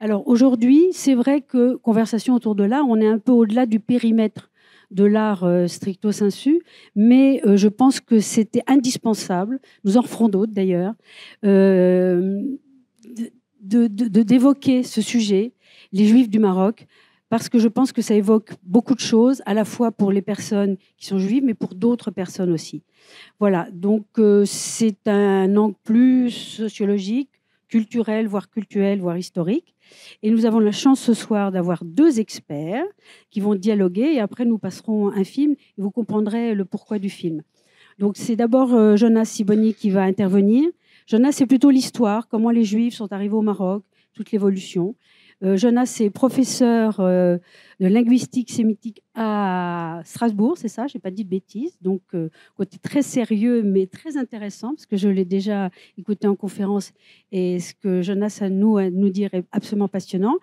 Alors aujourd'hui, c'est vrai que conversation autour de l'art, on est un peu au-delà du périmètre de l'art stricto sensu, mais je pense que c'était indispensable, nous en referons d'autres d'ailleurs, euh, d'évoquer ce sujet, les Juifs du Maroc, parce que je pense que ça évoque beaucoup de choses, à la fois pour les personnes qui sont juives, mais pour d'autres personnes aussi. Voilà, donc c'est un angle plus sociologique, culturel, voire historique. Et nous avons la chance ce soir d'avoir deux experts qui vont dialoguer et après nous passerons un film et vous comprendrez le pourquoi du film. Donc c'est d'abord Jonas Siboni qui va intervenir. Jonas, c'est plutôt l'histoire, comment les Juifs sont arrivés au Maroc, toute l'évolution. Jonas est professeur de linguistique sémitique à Strasbourg, c'est ça, je n'ai pas dit de bêtises. Donc, côté très sérieux, mais très intéressant, parce que je l'ai déjà écouté en conférence, et ce que Jonas a nous dire est absolument passionnant.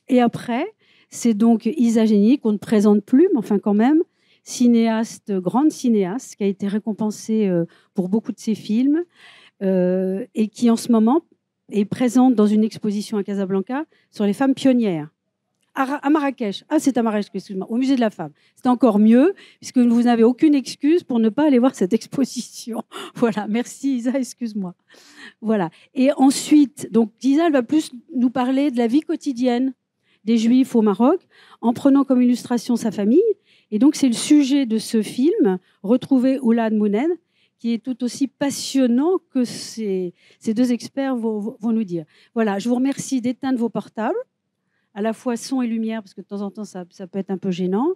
Et après, c'est donc Isa Génie, qu'on ne présente plus, mais enfin quand même, cinéaste, grande cinéaste, qui a été récompensée pour beaucoup de ses films, et qui en ce moment est présente dans une exposition à Casablanca sur les femmes pionnières. À Marrakech. Ah, c'est à Marrakech, excuse-moi, au musée de la femme. C'est encore mieux, puisque vous n'avez aucune excuse pour ne pas aller voir cette exposition. Voilà, merci Isa, excuse-moi. Voilà. Et ensuite, donc Isa, elle va plus nous parler de la vie quotidienne des Juifs au Maroc, en prenant comme illustration sa famille. Et donc, c'est le sujet de ce film, Retrouver Oulad Mouned, qui est tout aussi passionnant que ces deux experts vont nous dire. Voilà, je vous remercie d'éteindre vos portables, à la fois son et lumière, parce que de temps en temps, ça peut être un peu gênant.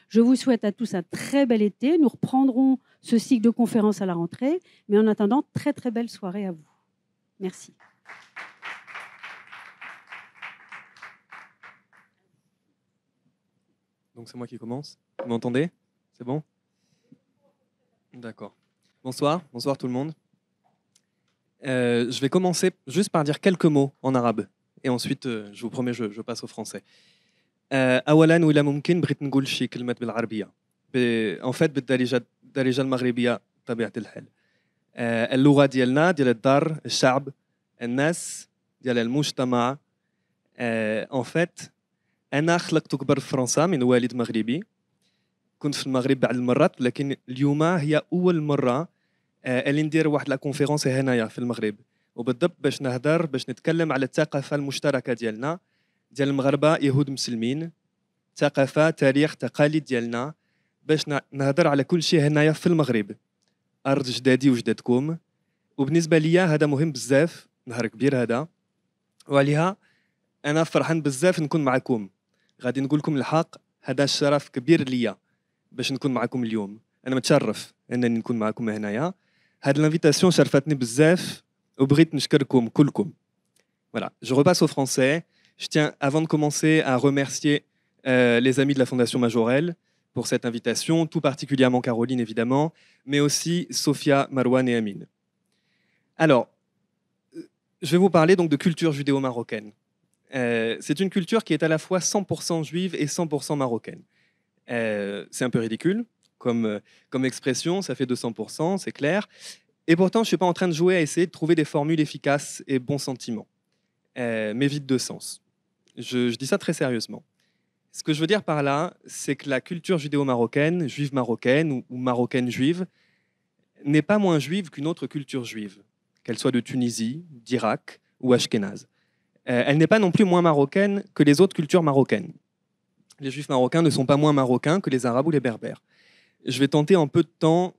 Je vous souhaite à tous un très bel été. Nous reprendrons ce cycle de conférences à la rentrée. Mais en attendant, très, très belle soirée à vous. Merci. Donc c'est moi qui commence. Vous m'entendez? C'est bon? D'accord. Bonsoir tout le monde. Je vais commencer juste par dire quelques mots en arabe. Et ensuite, je vous promets, je passe au français. أولاً ولا ممكن بغيت نقول شي كلمات بالعربية. En fait بالدارجة المغربية طبيعة الحال. اللغة ديالنا ديال الدار الشعب الناس ديال المجتمع. En fait أنا خلقت وكبرت في فرنسا من والد مغربي. كنت في المغرب بعض المرات لكن اليوم هي أول مرة اللي ندير واحد لا كونفيرونس هنايا في المغرب وبالضبط باش نتكلم على الثقافة المشتركة ديالنا ديال المغاربة يهود مسلمين ثقافة تاريخ تقاليد ديالنا باش نهضر على كل شيء هنايا في المغرب أرض جدادي وجدادكم وبالنسبة ليا هذا مهم بزاف نهار كبير هذا وعليها أنا فرحان بزاف نكون معكم غادي نقول لكم الحق هذا الشرف كبير ليا باش نكون معكم اليوم أنا متشرف أنني نكون معكم هنايا هاد l'invitation شرفتني بزاف وبغيت نشكركم كلكم. Voilà, je repasse au français. Je tiens, avant de commencer, à remercier les amis de la Fondation Majorelle pour cette invitation, tout particulièrement Caroline, évidemment, mais aussi Sophia, Marwan et Amine. Alors, je vais vous parler donc de culture judéo-marocaine. C'est une culture qui est à la fois 100% juive et 100% marocaine. C'est un peu ridicule comme expression, ça fait 200%, c'est clair. Et pourtant, je ne suis pas en train de jouer à essayer de trouver des formules efficaces et bons sentiments, mais vides de sens. Je dis ça très sérieusement. Ce que je veux dire par là, c'est que la culture judéo-marocaine, juive marocaine ou marocaine juive, n'est pas moins juive qu'une autre culture juive, qu'elle soit de Tunisie, d'Irak ou ashkénaze. Elle n'est pas non plus moins marocaine que les autres cultures marocaines. Les juifs marocains ne sont pas moins marocains que les arabes ou les berbères. Je vais tenter en peu de temps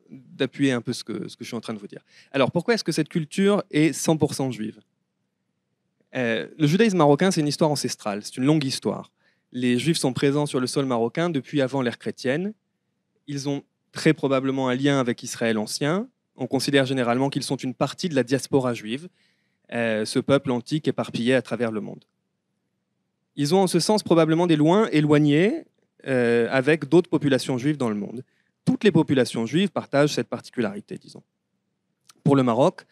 d'appuyer un peu ce que je suis en train de vous dire. Alors, pourquoi est-ce que cette culture est 100% juive? Le judaïsme marocain, c'est une histoire ancestrale, c'est une longue histoire. Les juifs sont présents sur le sol marocain depuis avant l'ère chrétienne. Ils ont très probablement un lien avec Israël ancien. On considère généralement qu'ils sont une partie de la diaspora juive, ce peuple antique éparpillé à travers le monde. Ils ont en ce sens probablement des liens éloignés avec d'autres populations juives dans le monde. Toutes les populations juives partagent cette particularité, disons. Pour le Maroc,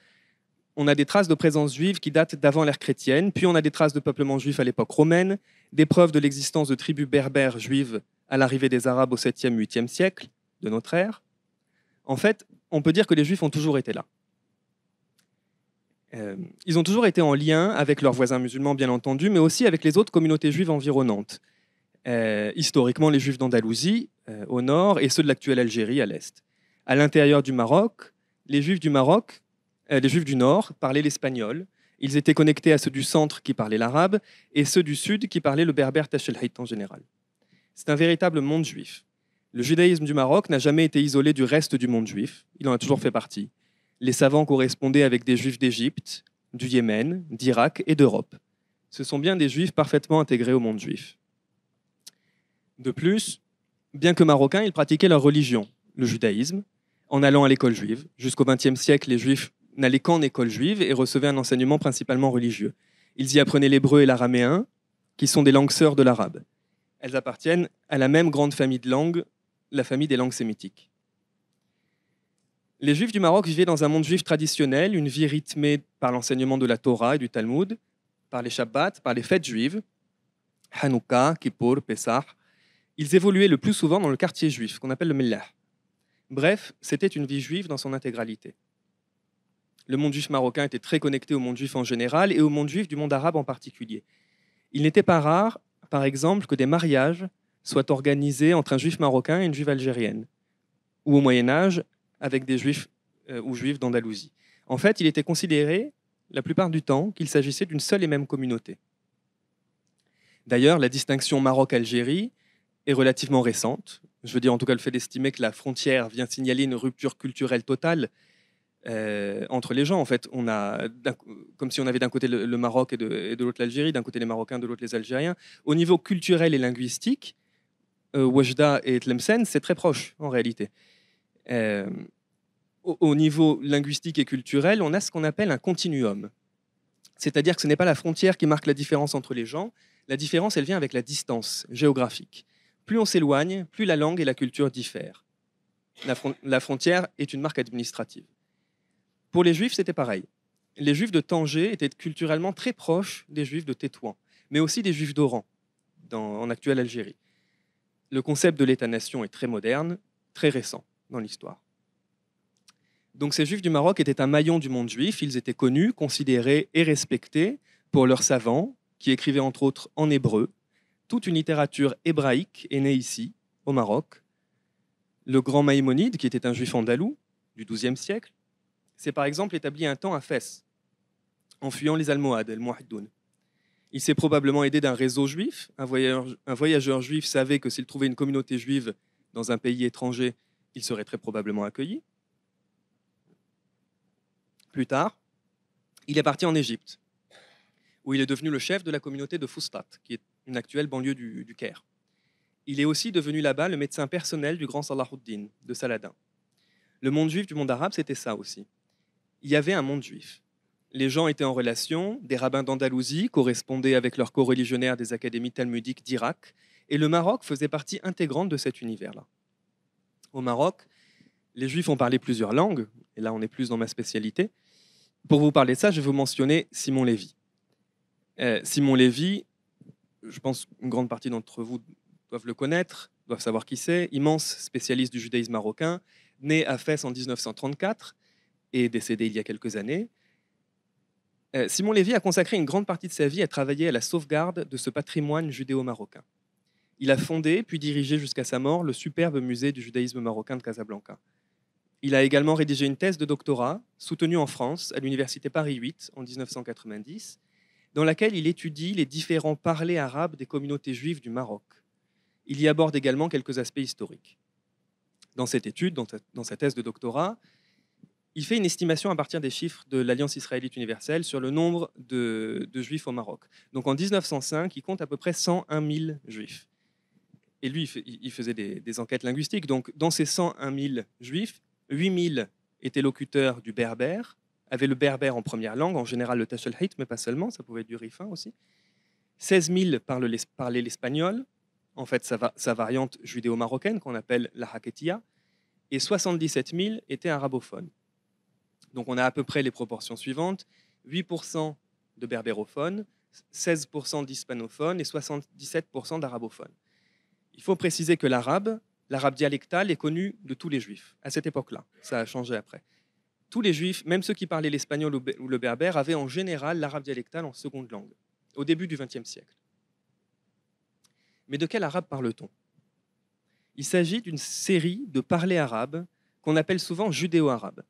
on a des traces de présence juive qui datent d'avant l'ère chrétienne, puis on a des traces de peuplement juif à l'époque romaine, des preuves de l'existence de tribus berbères juives à l'arrivée des Arabes au 7e, 8e siècle de notre ère. En fait, on peut dire que les Juifs ont toujours été là. Ils ont toujours été en lien avec leurs voisins musulmans, bien entendu, mais aussi avec les autres communautés juives environnantes. Historiquement, les Juifs d'Andalousie, au nord, et ceux de l'actuelle Algérie, à l'est. À l'intérieur du Maroc, les Juifs du Nord parlaient l'espagnol. Ils étaient connectés à ceux du centre qui parlaient l'arabe et ceux du sud qui parlaient le berbère tachelhit en général. C'est un véritable monde juif. Le judaïsme du Maroc n'a jamais été isolé du reste du monde juif. Il en a toujours fait partie. Les savants correspondaient avec des Juifs d'Égypte, du Yémen, d'Irak et d'Europe. Ce sont bien des Juifs parfaitement intégrés au monde juif. De plus, bien que marocains, ils pratiquaient leur religion, le judaïsme, en allant à l'école juive. Jusqu'au XXe siècle, les Juifs n'allaient qu'en école juive et recevaient un enseignement principalement religieux. Ils y apprenaient l'hébreu et l'araméen, qui sont des langues sœurs de l'arabe. Elles appartiennent à la même grande famille de langues, la famille des langues sémitiques. Les Juifs du Maroc vivaient dans un monde juif traditionnel, une vie rythmée par l'enseignement de la Torah et du Talmud, par les Shabbats, par les fêtes juives, Hanouka, Kippour, Pessah. Ils évoluaient le plus souvent dans le quartier juif, qu'on appelle le Mellah. Bref, c'était une vie juive dans son intégralité. Le monde juif marocain était très connecté au monde juif en général et au monde juif du monde arabe en particulier. Il n'était pas rare, par exemple, que des mariages soient organisés entre un juif marocain et une juive algérienne, ou au Moyen-Âge, avec des juifs ou juifs d'Andalousie. En fait, il était considéré, la plupart du temps, qu'il s'agissait d'une seule et même communauté. D'ailleurs, la distinction Maroc-Algérie est relativement récente. Je veux dire, en tout cas, le fait d'estimer que la frontière vient signaler une rupture culturelle totale entre les gens. En fait, on a, comme si on avait d'un côté le Maroc et de l'autre l'Algérie, d'un côté les Marocains, de l'autre les Algériens. Au niveau culturel et linguistique, Oujda et Tlemcen, c'est très proche en réalité. Au niveau linguistique et culturel, on a ce qu'on appelle un continuum. C'est-à-dire que ce n'est pas la frontière qui marque la différence entre les gens. La différence, elle vient avec la distance géographique. Plus on s'éloigne, plus la langue et la culture diffèrent. La frontière est une marque administrative. Pour les Juifs, c'était pareil. Les Juifs de Tanger étaient culturellement très proches des Juifs de Tétouan, mais aussi des Juifs d'Oran, en actuelle Algérie. Le concept de l'État-nation est très moderne, très récent dans l'histoire. Donc ces Juifs du Maroc étaient un maillon du monde juif. Ils étaient connus, considérés et respectés pour leurs savants, qui écrivaient entre autres en hébreu. Toute une littérature hébraïque est née ici, au Maroc. Le grand Maïmonide, qui était un juif andalou du XIIe siècle, s'est par exemple établi un temps à Fès, en fuyant les Almohades, el Mouhidoun. Il s'est probablement aidé d'un réseau juif. Un voyageur juif savait que s'il trouvait une communauté juive dans un pays étranger, il serait très probablement accueilli. Plus tard, il est parti en Égypte, où il est devenu le chef de la communauté de Fustat, qui est une actuelle banlieue du Caire. Il est aussi devenu là-bas le médecin personnel du grand Salahuddin, de Saladin. Le monde juif du monde arabe, c'était ça aussi. Il y avait un monde juif. Les gens étaient en relation, des rabbins d'Andalousie correspondaient avec leurs coreligionnaires des académies talmudiques d'Irak, et le Maroc faisait partie intégrante de cet univers-là. Au Maroc, les Juifs ont parlé plusieurs langues, et là on est plus dans ma spécialité. Pour vous parler de ça, je vais vous mentionner Simon Lévy. Simon Lévy, je pense qu'une grande partie d'entre vous doivent le connaître, doivent savoir qui c'est, immense spécialiste du judaïsme marocain, né à Fès en 1934 et décédé il y a quelques années. Simon Lévy a consacré une grande partie de sa vie à travailler à la sauvegarde de ce patrimoine judéo-marocain. Il a fondé, puis dirigé jusqu'à sa mort, le superbe musée du judaïsme marocain de Casablanca. Il a également rédigé une thèse de doctorat, soutenue en France, à l'université Paris 8, en 1990, dans laquelle il étudie les différents parlers arabes des communautés juives du Maroc. Il y aborde également quelques aspects historiques. Dans cette étude, dans sa thèse de doctorat, il fait une estimation à partir des chiffres de l'Alliance israélite universelle sur le nombre de juifs au Maroc. Donc en 1905, il compte à peu près 101 000 juifs. Et lui, il faisait des enquêtes linguistiques. Donc dans ces 101 000 juifs, 8 000 étaient locuteurs du berbère, avaient le berbère en première langue, en général le tachelhit, mais pas seulement, ça pouvait être du rifin aussi. 16 000 parlaient l'espagnol, en fait sa variante judéo-marocaine qu'on appelle la haketia, et 77 000 étaient arabophones. Donc on a à peu près les proportions suivantes, 8% de berbérophones, 16% d'hispanophones et 77% d'arabophones. Il faut préciser que l'arabe dialectal est connu de tous les juifs, à cette époque-là. Ça a changé après. tous les juifs, même ceux qui parlaient l'espagnol ou le berbère, avaient en général l'arabe dialectal en seconde langue, au début du XXe siècle. Mais de quel arabe parle-t-on? Il s'agit d'une série de parlers arabes qu'on appelle souvent judéo-arabes.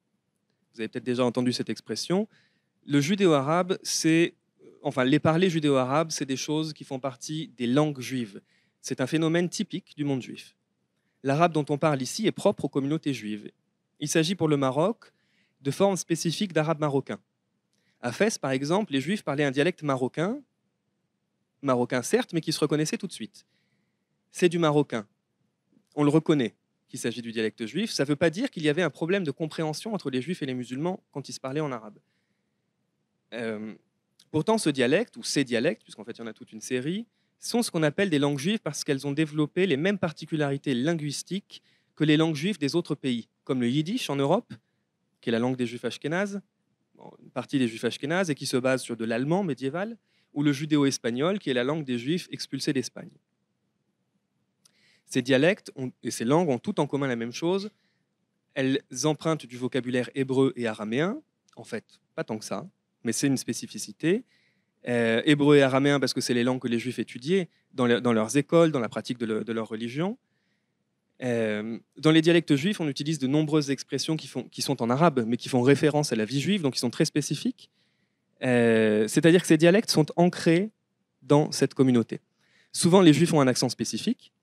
Vous avez peut-être déjà entendu cette expression. Le judéo-arabe, les parlers judéo-arabes, c'est des choses qui font partie des langues juives. C'est un phénomène typique du monde juif. L'arabe dont on parle ici est propre aux communautés juives. Il s'agit pour le Maroc de formes spécifiques d'arabe marocain. À Fès, par exemple, les juifs parlaient un dialecte marocain certes, mais qui se reconnaissait tout de suite. C'est du marocain. On le reconnaît qu'il s'agit du dialecte juif. Ça ne veut pas dire qu'il y avait un problème de compréhension entre les juifs et les musulmans quand ils se parlaient en arabe. Pourtant, ce dialecte, ou ces dialectes, puisqu'en fait il y en a toute une série, sont ce qu'on appelle des langues juives parce qu'elles ont développé les mêmes particularités linguistiques que les langues juives des autres pays, comme le yiddish en Europe, qui est la langue des juifs ashkénazes, une partie des juifs ashkénazes, et qui se base sur de l'allemand médiéval, ou le judéo-espagnol, qui est la langue des juifs expulsés d'Espagne. Ces dialectes et ces langues ont toutes en commun la même chose. Elles empruntent du vocabulaire hébreu et araméen, en fait, pas tant que ça, mais c'est une spécificité. Hébreu et araméen parce que c'est les langues que les juifs étudiaient dans leurs écoles, dans la pratique de leur religion. Dans les dialectes juifs, on utilise de nombreuses expressions qui sont en arabe, mais qui font référence à la vie juive, donc qui sont très spécifiques. C'est-à-dire que ces dialectes sont ancrés dans cette communauté. Souvent, les juifs ont un accent spécifique.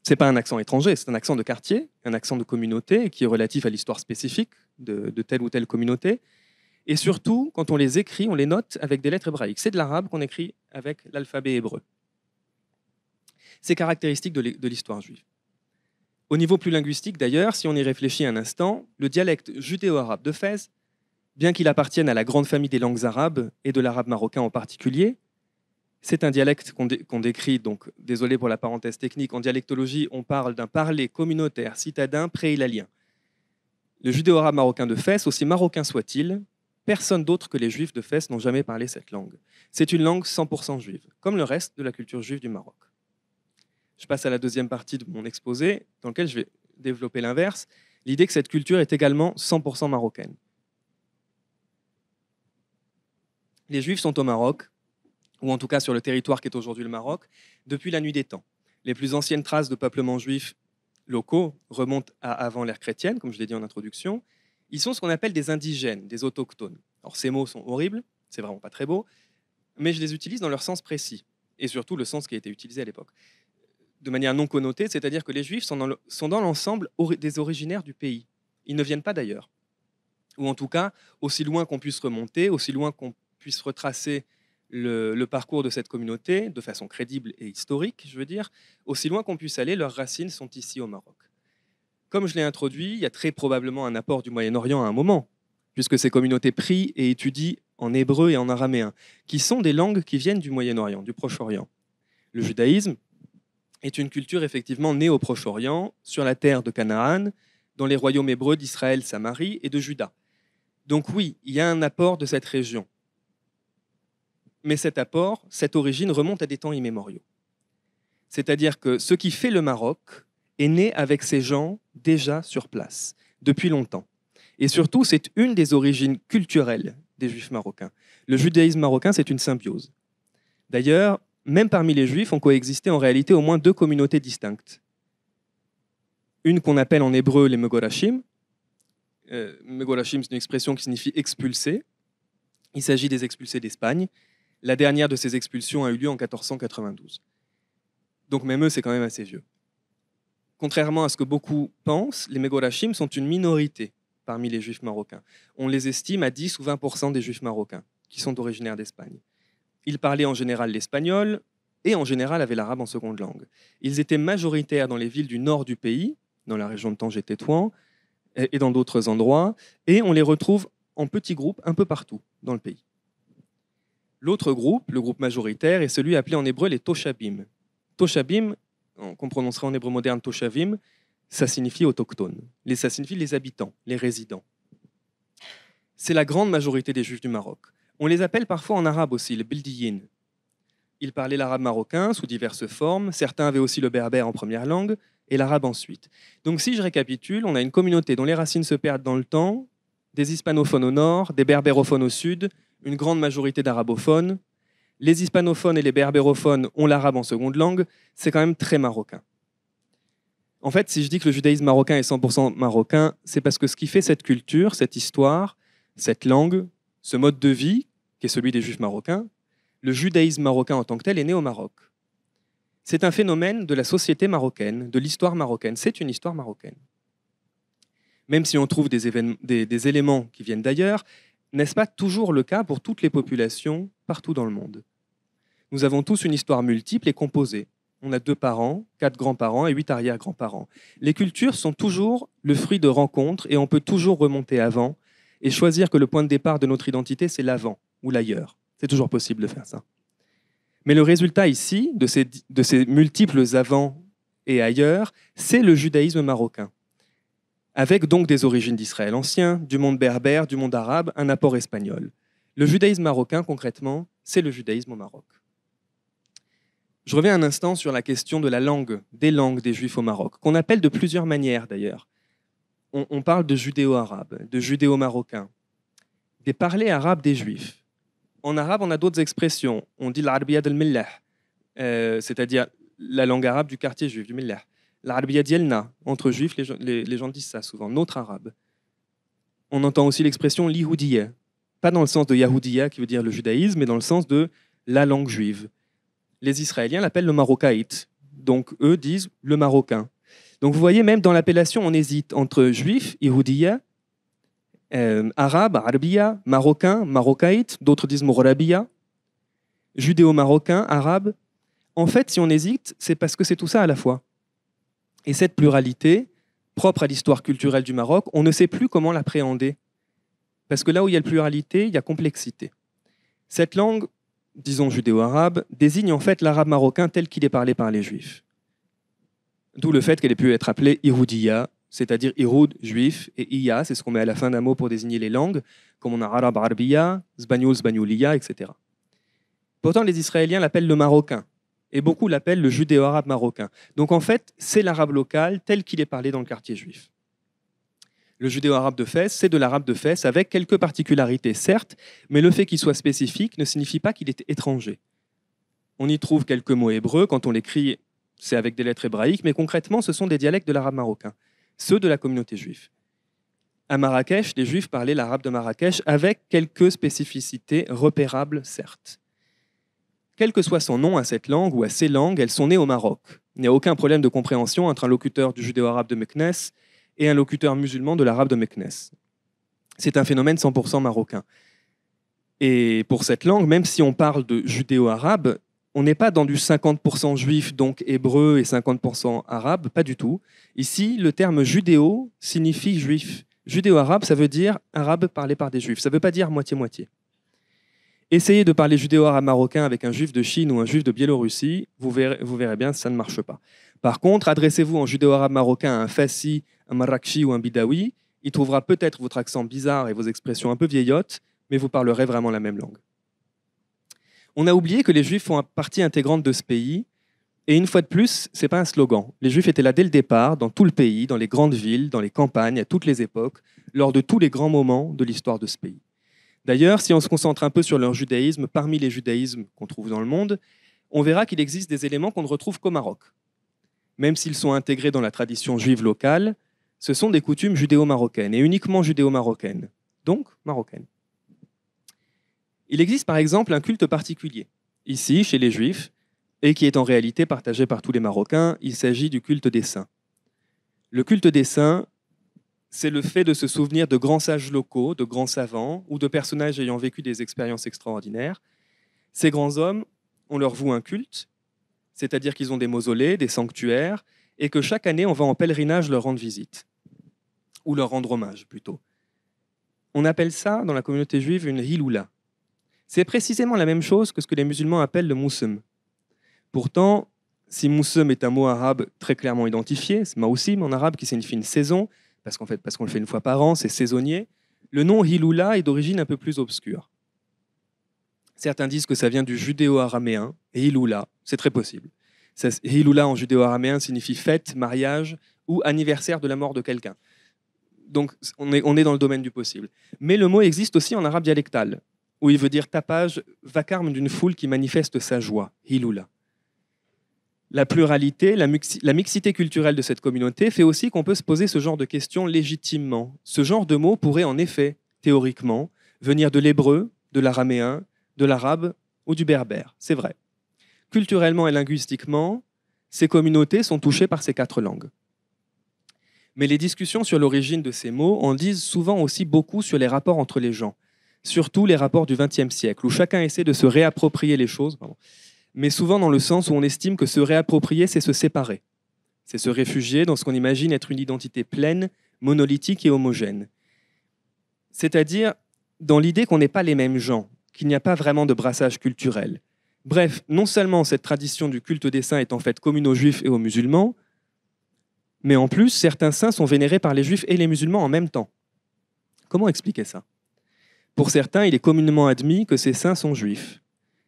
Ce n'est pas un accent étranger, c'est un accent de quartier, un accent de communauté qui est relatif à l'histoire spécifique de telle ou telle communauté. Et surtout, quand on les écrit, on les note avec des lettres hébraïques. C'est de l'arabe qu'on écrit avec l'alphabet hébreu. C'est caractéristique de l'histoire juive. Au niveau plus linguistique, d'ailleurs, si on y réfléchit un instant, le dialecte judéo-arabe de Fès, bien qu'il appartienne à la grande famille des langues arabes, et de l'arabe marocain en particulier, c'est un dialecte qu'on décrit, donc désolé pour la parenthèse technique, en dialectologie, on parle d'un parler communautaire citadin pré-hilalien. Le judéo-arabe marocain de Fès, aussi marocain soit-il, personne d'autre que les juifs de Fès n'ont jamais parlé cette langue. C'est une langue 100% juive, comme le reste de la culture juive du Maroc. Je passe à la deuxième partie de mon exposé, dans lequel je vais développer l'inverse, l'idée que cette culture est également 100% marocaine. Les juifs sont au Maroc, ou en tout cas sur le territoire qui est aujourd'hui le Maroc, depuis la nuit des temps. Les plus anciennes traces de peuplement juif locaux remontent à avant l'ère chrétienne, comme je l'ai dit en introduction. Ils sont ce qu'on appelle des indigènes, des autochtones. Alors ces mots sont horribles, c'est vraiment pas très beau, mais je les utilise dans leur sens précis, et surtout le sens qui a été utilisé à l'époque. De manière non connotée, c'est-à-dire que les juifs sont dans l'ensemble des originaires du pays. Ils ne viennent pas d'ailleurs. Ou en tout cas, aussi loin qu'on puisse remonter, aussi loin qu'on puisse retracer le parcours de cette communauté, de façon crédible et historique, je veux dire, aussi loin qu'on puisse aller, leurs racines sont ici au Maroc. Comme je l'ai introduit, il y a très probablement un apport du Moyen-Orient à un moment, puisque ces communautés prient et étudient en hébreu et en araméen, qui sont des langues qui viennent du Moyen-Orient, du Proche-Orient. Le judaïsme est une culture effectivement née au Proche-Orient, sur la terre de Canaan, dans les royaumes hébreux d'Israël, Samarie et de Juda. Donc oui, il y a un apport de cette région. Mais cet apport, cette origine remonte à des temps immémoriaux. C'est-à-dire que ce qui fait le Maroc est né avec ces gens déjà sur place, depuis longtemps. Et surtout, c'est une des origines culturelles des Juifs marocains. Le judaïsme marocain, c'est une symbiose. D'ailleurs, même parmi les Juifs, ont coexisté en réalité au moins deux communautés distinctes. Une qu'on appelle en hébreu les Megorachim. Megorachim, c'est une expression qui signifie expulsé. Il s'agit des expulsés d'Espagne. La dernière de ces expulsions a eu lieu en 1492. Donc même eux, c'est quand même assez vieux. Contrairement à ce que beaucoup pensent, les Megorachim sont une minorité parmi les Juifs marocains. On les estime à 10 ou 20% des Juifs marocains qui sont originaires d'Espagne. Ils parlaient en général l'espagnol et en général avaient l'arabe en seconde langue. Ils étaient majoritaires dans les villes du nord du pays, dans la région de Tanger-Tétouan et dans d'autres endroits, et on les retrouve en petits groupes un peu partout dans le pays. L'autre groupe, le groupe majoritaire, est celui appelé en hébreu les Toshabim. Toshabim, qu'on prononcerait en hébreu moderne Toshavim, ça signifie autochtone. Ça signifie les habitants, les résidents. C'est la grande majorité des Juifs du Maroc. On les appelle parfois en arabe aussi, les Bildiyin. Ils parlaient l'arabe marocain sous diverses formes. Certains avaient aussi le berbère en première langue et l'arabe ensuite. Donc si je récapitule, on a une communauté dont les racines se perdent dans le temps, des hispanophones au nord, des berbérophones au sud, une grande majorité d'arabophones. Les hispanophones et les berbérophones ont l'arabe en seconde langue, c'est quand même très marocain. En fait, si je dis que le judaïsme marocain est 100% marocain, c'est parce que ce qui fait cette culture, cette histoire, cette langue, ce mode de vie, qui est celui des juifs marocains, le judaïsme marocain en tant que tel est né au Maroc. C'est un phénomène de la société marocaine, de l'histoire marocaine. C'est une histoire marocaine. Même si on trouve des éléments qui viennent d'ailleurs, n'est-ce pas toujours le cas pour toutes les populations partout dans le monde? Nous avons tous une histoire multiple et composée. On a 2 parents, 4 grands-parents et 8 arrière-grands-parents. Les cultures sont toujours le fruit de rencontres et on peut toujours remonter avant et choisir que le point de départ de notre identité, c'est l'avant ou l'ailleurs. C'est toujours possible de faire ça. Mais le résultat ici, de ces multiples avant et ailleurs, c'est le judaïsme marocain. Avec donc des origines d'Israël ancien, du monde berbère, du monde arabe, un apport espagnol. Le judaïsme marocain, concrètement, c'est le judaïsme au Maroc. Je reviens un instant sur la question de la langue, des langues des Juifs au Maroc, qu'on appelle de plusieurs manières d'ailleurs. On parle de judéo-arabe, de judéo-marocain, des parlers arabes des Juifs. En arabe, on a d'autres expressions. On dit l'arabiya del millah, c'est-à-dire la langue arabe du quartier juif, du millah. L'arabiya dielna, entre Juifs, les gens disent ça souvent, notre arabe. On entend aussi l'expression l'ihoudiya, pas dans le sens de Yahoudiya, qui veut dire le judaïsme, mais dans le sens de la langue juive. Les Israéliens l'appellent le marocaïte, donc eux disent le marocain. Donc vous voyez, même dans l'appellation, on hésite entre juif, Yehoudiya, arabe, arabiya, marocain, marocaïte, d'autres disent morabiya, judéo-marocain, arabe. En fait, si on hésite, c'est parce que c'est tout ça à la fois. Et cette pluralité, propre à l'histoire culturelle du Maroc, on ne sait plus comment l'appréhender. Parce que là où il y a pluralité, il y a complexité. Cette langue, disons judéo-arabe, désigne en fait l'arabe marocain tel qu'il est parlé par les juifs. D'où le fait qu'elle ait pu être appelée Iroudiya, c'est-à-dire Iroud, juif, et Iya, c'est ce qu'on met à la fin d'un mot pour désigner les langues, comme on a arabe, arabiya, zbagnoul, zbagnouliya, etc. Pourtant, les Israéliens l'appellent le marocain, et beaucoup l'appellent le judéo-arabe marocain. Donc en fait, c'est l'arabe local tel qu'il est parlé dans le quartier juif. Le judéo-arabe de Fès, c'est de l'arabe de Fès, avec quelques particularités, certes, mais le fait qu'il soit spécifique ne signifie pas qu'il est étranger. On y trouve quelques mots hébreux, quand on l'écrit, c'est avec des lettres hébraïques, mais concrètement, ce sont des dialectes de l'arabe marocain, ceux de la communauté juive. À Marrakech, les juifs parlaient l'arabe de Marrakech avec quelques spécificités repérables, certes. Quel que soit son nom à cette langue ou à ces langues, elles sont nées au Maroc. Il n'y a aucun problème de compréhension entre un locuteur du judéo-arabe de Meknès et un locuteur musulman de l'arabe de Meknès. C'est un phénomène 100% marocain. Et pour cette langue, même si on parle de judéo-arabe, on n'est pas dans du 50% juif, donc hébreu, et 50% arabe, pas du tout. Ici, le terme judéo signifie juif. Judéo-arabe, ça veut dire arabe parlé par des juifs. Ça ne veut pas dire moitié-moitié. Essayez de parler judéo-arabe marocain avec un juif de Chine ou un juif de Biélorussie, vous verrez bien, ça ne marche pas. Par contre, adressez-vous en judéo-arabe marocain à un Fassi, un Marrakchi ou un Bidawi, il trouvera peut-être votre accent bizarre et vos expressions un peu vieillottes, mais vous parlerez vraiment la même langue. On a oublié que les Juifs font partie intégrante de ce pays, et une fois de plus, ce n'est pas un slogan. Les Juifs étaient là dès le départ, dans tout le pays, dans les grandes villes, dans les campagnes, à toutes les époques, lors de tous les grands moments de l'histoire de ce pays. D'ailleurs, si on se concentre un peu sur leur judaïsme, parmi les judaïsmes qu'on trouve dans le monde, on verra qu'il existe des éléments qu'on ne retrouve qu'au Maroc. Même s'ils sont intégrés dans la tradition juive locale, ce sont des coutumes judéo-marocaines, et uniquement judéo-marocaines, donc marocaines. Il existe par exemple un culte particulier, ici, chez les Juifs, et qui est en réalité partagé par tous les Marocains, il s'agit du culte des saints. Le culte des saints, c'est le fait de se souvenir de grands sages locaux, de grands savants, ou de personnages ayant vécu des expériences extraordinaires. Ces grands hommes, on leur voue un culte, c'est-à-dire qu'ils ont des mausolées, des sanctuaires, et que chaque année, on va en pèlerinage leur rendre visite, ou leur rendre hommage plutôt. On appelle ça, dans la communauté juive, une hiloula. C'est précisément la même chose que ce que les musulmans appellent le moussem. Pourtant, si moussem est un mot arabe très clairement identifié, c'est maousim en arabe qui signifie une saison, parce qu'on le fait une fois par an, c'est saisonnier, le nom hiloula est d'origine un peu plus obscure. Certains disent que ça vient du judéo-araméen, et hiloula, c'est très possible. Hiloula en judéo-araméen signifie fête, mariage ou anniversaire de la mort de quelqu'un. Donc on est dans le domaine du possible. Mais le mot existe aussi en arabe dialectal, où il veut dire tapage, vacarme d'une foule qui manifeste sa joie, hiloula. La pluralité, la mixité culturelle de cette communauté fait aussi qu'on peut se poser ce genre de questions légitimement. Ce genre de mots pourrait en effet, théoriquement, venir de l'hébreu, de l'araméen, de l'arabe ou du berbère. C'est vrai. Culturellement et linguistiquement, ces communautés sont touchées par ces 4 langues. Mais les discussions sur l'origine de ces mots en disent souvent aussi beaucoup sur les rapports entre les gens, surtout les rapports du XXe siècle, où chacun essaie de se réapproprier les choses, mais souvent dans le sens où on estime que se réapproprier, c'est se séparer. C'est se réfugier dans ce qu'on imagine être une identité pleine, monolithique et homogène. C'est-à-dire dans l'idée qu'on n'est pas les mêmes gens, qu'il n'y a pas vraiment de brassage culturel. Bref, non seulement cette tradition du culte des saints est en fait commune aux juifs et aux musulmans, mais en plus, certains saints sont vénérés par les juifs et les musulmans en même temps. Comment expliquer ça ? Pour certains, il est communément admis que ces saints sont juifs.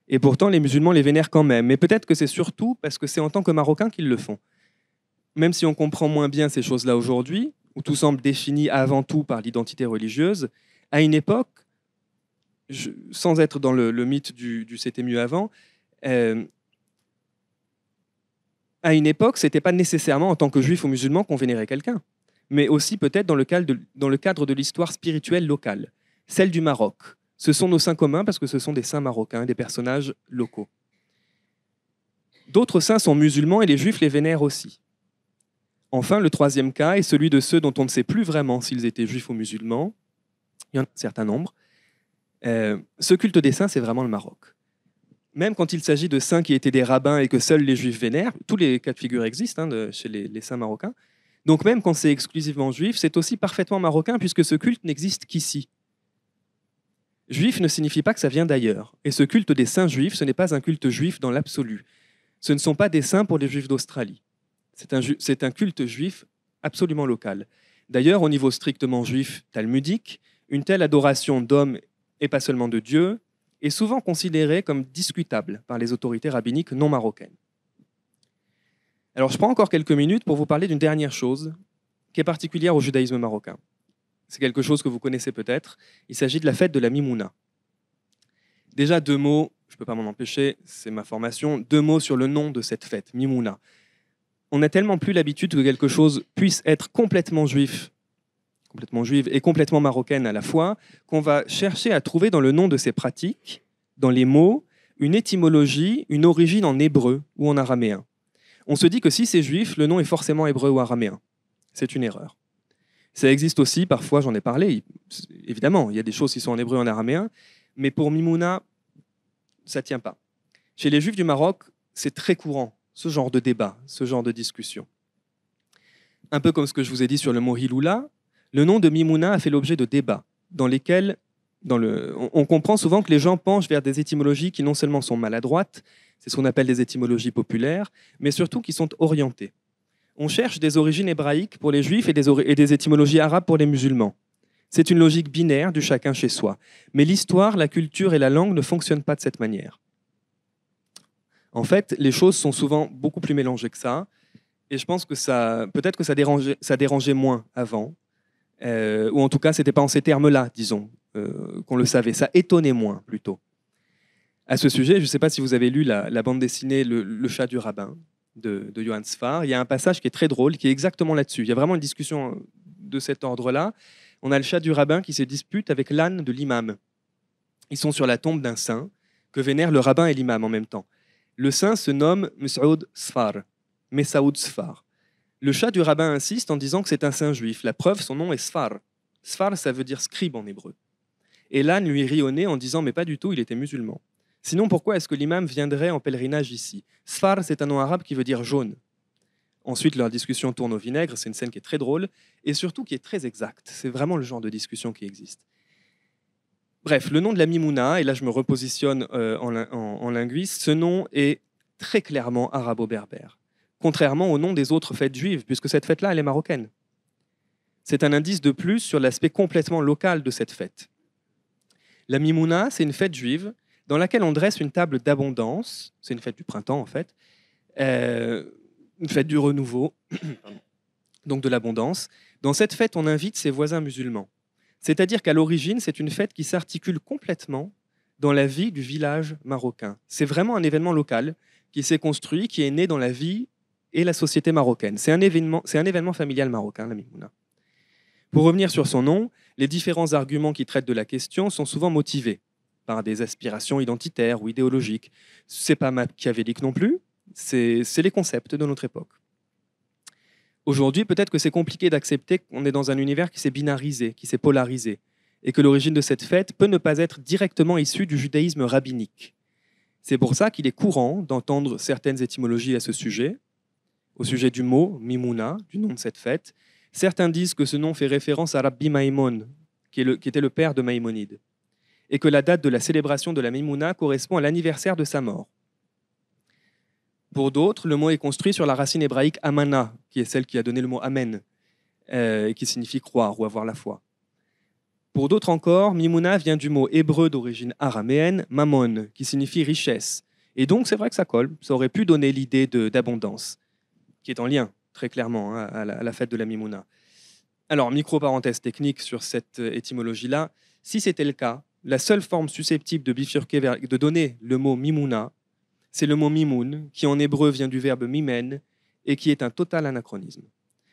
Et pourtant, les musulmans les vénèrent quand même. Mais peut-être que c'est surtout parce que c'est en tant que Marocains qu'ils le font. Même si on comprend moins bien ces choses-là aujourd'hui, où tout semble défini avant tout par l'identité religieuse, à une époque, sans être dans le mythe du c'était mieux avant, à une époque, ce n'était pas nécessairement en tant que juif ou musulman qu'on vénérait quelqu'un, mais aussi peut-être dans le cadre de l'histoire spirituelle locale, celle du Maroc. Ce sont nos saints communs parce que ce sont des saints marocains, des personnages locaux. D'autres saints sont musulmans et les juifs les vénèrent aussi. Enfin, le 3e cas est celui de ceux dont on ne sait plus vraiment s'ils étaient juifs ou musulmans. Il y en a un certain nombre. Ce culte des saints, c'est vraiment le Maroc. Même quand il s'agit de saints qui étaient des rabbins et que seuls les juifs vénèrent, tous les cas de figure existent chez les saints marocains. Donc même quand c'est exclusivement juif, c'est aussi parfaitement marocain puisque ce culte n'existe qu'ici. Juif ne signifie pas que ça vient d'ailleurs. Et ce culte des saints juifs, ce n'est pas un culte juif dans l'absolu. Ce ne sont pas des saints pour les juifs d'Australie. C'est un culte juif absolument local. D'ailleurs, au niveau strictement juif talmudique, une telle adoration d'hommes et pas seulement de Dieu est souvent considérée comme discutable par les autorités rabbiniques non marocaines. Alors, je prends encore quelques minutes pour vous parler d'une dernière chose qui est particulière au judaïsme marocain. C'est quelque chose que vous connaissez peut-être. Il s'agit de la fête de la Mimouna. Déjà 2 mots, je ne peux pas m'en empêcher, c'est ma formation, 2 mots sur le nom de cette fête, Mimouna. On n'a tellement plus l'habitude que quelque chose puisse être complètement juive et complètement marocaine à la fois, qu'on va chercher à trouver dans le nom de ces pratiques, dans les mots, une étymologie, une origine en hébreu ou en araméen. On se dit que si c'est juif, le nom est forcément hébreu ou araméen. C'est une erreur. Ça existe aussi, parfois j'en ai parlé, évidemment, il y a des choses qui sont en hébreu et en araméen, mais pour Mimouna, ça ne tient pas. Chez les juifs du Maroc, c'est très courant, ce genre de débat, ce genre de discussion. Un peu comme ce que je vous ai dit sur le mot Hiloula, le nom de Mimouna a fait l'objet de débats, dans lesquels on comprend souvent que les gens penchent vers des étymologies qui non seulement sont maladroites, c'est ce qu'on appelle des étymologies populaires, mais surtout qui sont orientées. On cherche des origines hébraïques pour les juifs et des étymologies arabes pour les musulmans. C'est une logique binaire du chacun chez soi. Mais l'histoire, la culture et la langue ne fonctionnent pas de cette manière. En fait, les choses sont souvent beaucoup plus mélangées que ça. Et je pense que peut-être que ça dérangeait moins avant. Ou en tout cas, ce n'était pas en ces termes-là, disons, qu'on le savait. Ça étonnait moins, plutôt. À ce sujet, je ne sais pas si vous avez lu la bande dessinée Le chat du rabbin de Johann Sfar. Il y a un passage qui est très drôle, qui est exactement là-dessus. Il y a vraiment une discussion de cet ordre-là. On a le chat du rabbin qui se dispute avec l'âne de l'imam. Ils sont sur la tombe d'un saint que vénèrent le rabbin et l'imam en même temps. Le saint se nomme Messaoud Sfar. Le chat du rabbin insiste en disant que c'est un saint juif. La preuve, son nom est Sfar. Sfar, ça veut dire scribe en hébreu. Et l'âne lui rit au nez en disant « mais pas du tout, il était musulman ». Sinon, pourquoi est-ce que l'imam viendrait en pèlerinage ici ? Sfar, c'est un nom arabe qui veut dire jaune. Ensuite, leur discussion tourne au vinaigre, c'est une scène qui est très drôle et surtout qui est très exacte. C'est vraiment le genre de discussion qui existe. Bref, le nom de la Mimouna, et là je me repositionne en linguiste, ce nom est très clairement arabo-berbère, contrairement au nom des autres fêtes juives, puisque cette fête-là, elle est marocaine. C'est un indice de plus sur l'aspect complètement local de cette fête. La Mimouna, c'est une fête juive dans laquelle on dresse une table d'abondance, c'est une fête du printemps en fait, une fête du renouveau, donc de l'abondance. Dans cette fête, on invite ses voisins musulmans. C'est-à-dire qu'à l'origine, c'est une fête qui s'articule complètement dans la vie du village marocain. C'est vraiment un événement local qui s'est construit, qui est né dans la vie et la société marocaine. C'est un événement familial marocain, la Mimouna. Pour revenir sur son nom, les différents arguments qui traitent de la question sont souvent motivés par des aspirations identitaires ou idéologiques. Ce n'est pas machiavélique non plus, c'est les concepts de notre époque. Aujourd'hui, peut-être que c'est compliqué d'accepter qu'on est dans un univers qui s'est binarisé, qui s'est polarisé, et que l'origine de cette fête peut ne pas être directement issue du judaïsme rabbinique. C'est pour ça qu'il est courant d'entendre certaines étymologies à ce sujet, au sujet du mot Mimouna, du nom de cette fête. Certains disent que ce nom fait référence à Rabbi Maïmon, qui était le père de Maïmonide, et que la date de la célébration de la Mimouna correspond à l'anniversaire de sa mort. Pour d'autres, le mot est construit sur la racine hébraïque amana, qui est celle qui a donné le mot amen, qui signifie croire ou avoir la foi. Pour d'autres encore, Mimouna vient du mot hébreu d'origine araméenne, mammon, qui signifie richesse. Et donc, c'est vrai que ça colle. Ça aurait pu donner l'idée d'abondance, qui est en lien, très clairement, à la fête de la Mimouna. Alors, micro-parenthèse technique sur cette étymologie-là. Si c'était le cas, la seule forme susceptible de bifurquer de donner le mot Mimouna, c'est le mot mimoun, qui en hébreu vient du verbe mimen et qui est un total anachronisme.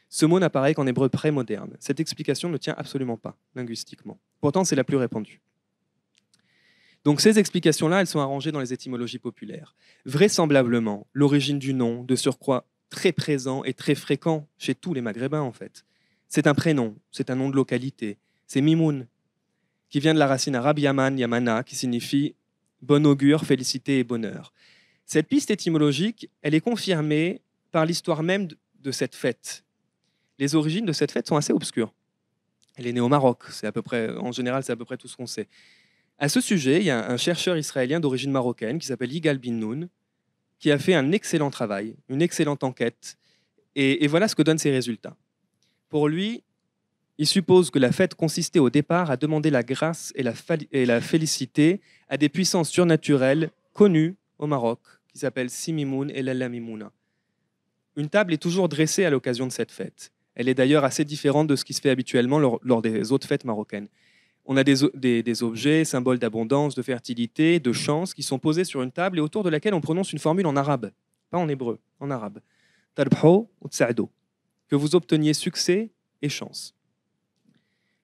Ce mot n'apparaît qu'en hébreu pré-moderne. Cette explication ne tient absolument pas, linguistiquement. Pourtant, c'est la plus répandue. Donc ces explications-là, elles sont arrangées dans les étymologies populaires. Vraisemblablement, l'origine du nom, de surcroît très présent et très fréquent chez tous les Maghrébins, en fait. C'est un prénom, c'est un nom de localité. C'est Mimoun, qui vient de la racine arabe yaman, yamana, qui signifie bon augure, félicité et bonheur. Cette piste étymologique, elle est confirmée par l'histoire même de cette fête. Les origines de cette fête sont assez obscures. Elle est née au Maroc, en général, c'est à peu près tout ce qu'on sait. À ce sujet, il y a un chercheur israélien d'origine marocaine qui s'appelle Yigal bin Noun, qui a fait un excellent travail, une excellente enquête, et voilà ce que donnent ses résultats. Pour lui, il suppose que la fête consistait au départ à demander la grâce et la félicité à des puissances surnaturelles connues au Maroc, qui s'appellent Simimoun et Lalla Mimouna. Une table est toujours dressée à l'occasion de cette fête. Elle est d'ailleurs assez différente de ce qui se fait habituellement lors des autres fêtes marocaines. On a des objets, symboles d'abondance, de fertilité, de chance, qui sont posés sur une table et autour de laquelle on prononce une formule en arabe, pas en hébreu, en arabe. Tarbho ou tsa'do, que vous obteniez succès et chance.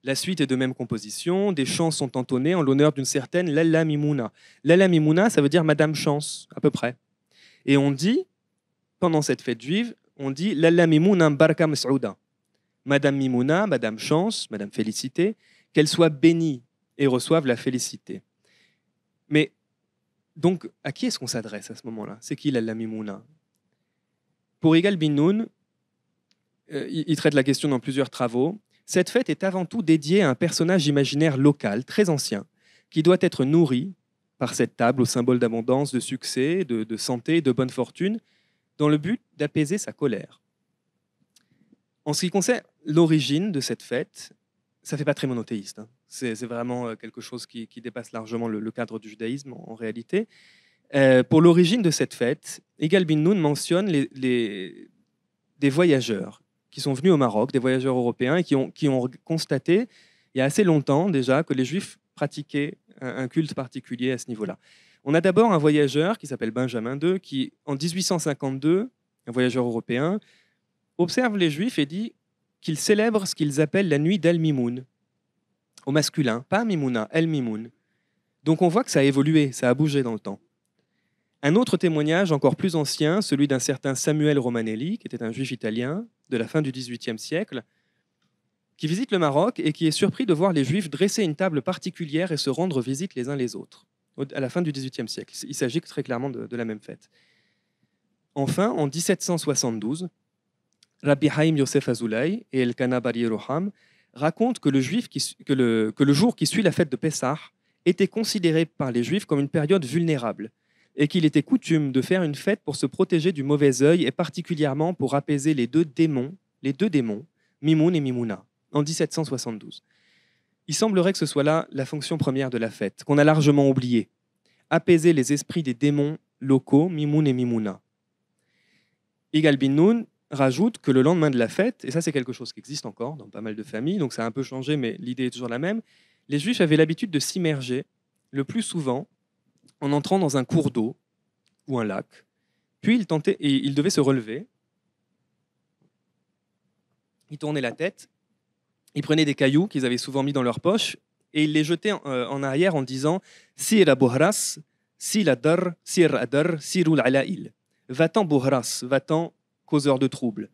La suite est de même composition, des chants sont entonnés en l'honneur d'une certaine Lalla Mimouna. Lalla Mimouna, ça veut dire Madame Chance, à peu près. Et on dit, pendant cette fête juive, on dit Lalla Mimouna Barka Mas'ouda. Madame Mimouna, Madame Chance, Madame Félicité, qu'elle soit bénie et reçoive la félicité. Mais donc, à qui est-ce qu'on s'adresse à ce moment-là? C'est qui Lalla Mimouna? Pour Yigal bin Noun, il traite la question dans plusieurs travaux. Cette fête est avant tout dédiée à un personnage imaginaire local, très ancien, qui doit être nourri par cette table au symbole d'abondance, de succès, de santé, de bonne fortune, dans le but d'apaiser sa colère. En ce qui concerne l'origine de cette fête, ça ne fait pas très monothéiste. Hein. C'est vraiment quelque chose qui dépasse largement le cadre du judaïsme en réalité. Pour l'origine de cette fête, Yigal bin Noun mentionne des voyageurs qui sont venus au Maroc, des voyageurs européens, et qui ont constaté, il y a assez longtemps déjà, que les Juifs pratiquaient un culte particulier à ce niveau-là. On a d'abord un voyageur qui s'appelle Benjamin II, qui, en 1852, un voyageur européen, observe les Juifs et dit qu'ils célèbrent ce qu'ils appellent la nuit d'El-Mimoun, au masculin, pas Mimouna, El-Mimoun. Donc on voit que ça a évolué, ça a bougé dans le temps. Un autre témoignage encore plus ancien, celui d'un certain Samuel Romanelli, qui était un juif italien de la fin du XVIIIe siècle, qui visite le Maroc et qui est surpris de voir les Juifs dresser une table particulière et se rendre visite les uns les autres, à la fin du XVIIIe siècle. Il s'agit très clairement de la même fête. Enfin, en 1772, Rabbi Haïm Yosef Azoulay et Elkana Bari Roham racontent que le jour qui suit la fête de Pessah était considéré par les Juifs comme une période vulnérable, et qu'il était coutume de faire une fête pour se protéger du mauvais œil et particulièrement pour apaiser les deux démons, Mimoun et Mimouna, en 1772. Il semblerait que ce soit là la fonction première de la fête, qu'on a largement oubliée, apaiser les esprits des démons locaux, Mimoun et Mimouna. Yigal bin Noun rajoute que le lendemain de la fête, et ça c'est quelque chose qui existe encore dans pas mal de familles, donc ça a un peu changé, mais l'idée est toujours la même, les Juifs avaient l'habitude de s'immerger le plus souvent en entrant dans un cours d'eau ou un lac, puis ils devaient se relever, ils tournaient la tête, ils prenaient des cailloux qu'ils avaient souvent mis dans leur poche, et ils les jetaient en arrière en disant « Sir Bohras, Sir Adar, Sir Adar, Sirul Alail » Va-t'en Bohras, va-t'en causeur de troubles.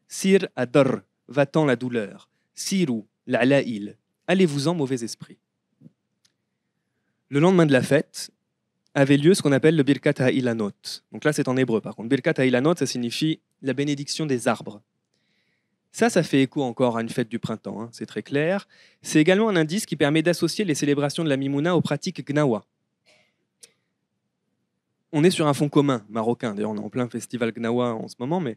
Sir Adar, va-t'en la douleur. Siru l'Alail, allez-vous-en mauvais esprit. Le lendemain de la fête avait lieu ce qu'on appelle le Birkat HaIlanot. Donc là, c'est en hébreu par contre. Birkat HaIlanot, ça signifie la bénédiction des arbres. Ça fait écho encore à une fête du printemps, hein, c'est très clair. C'est également un indice qui permet d'associer les célébrations de la Mimouna aux pratiques Gnawa. On est sur un fond commun marocain. D'ailleurs, on est en plein festival Gnawa en ce moment, mais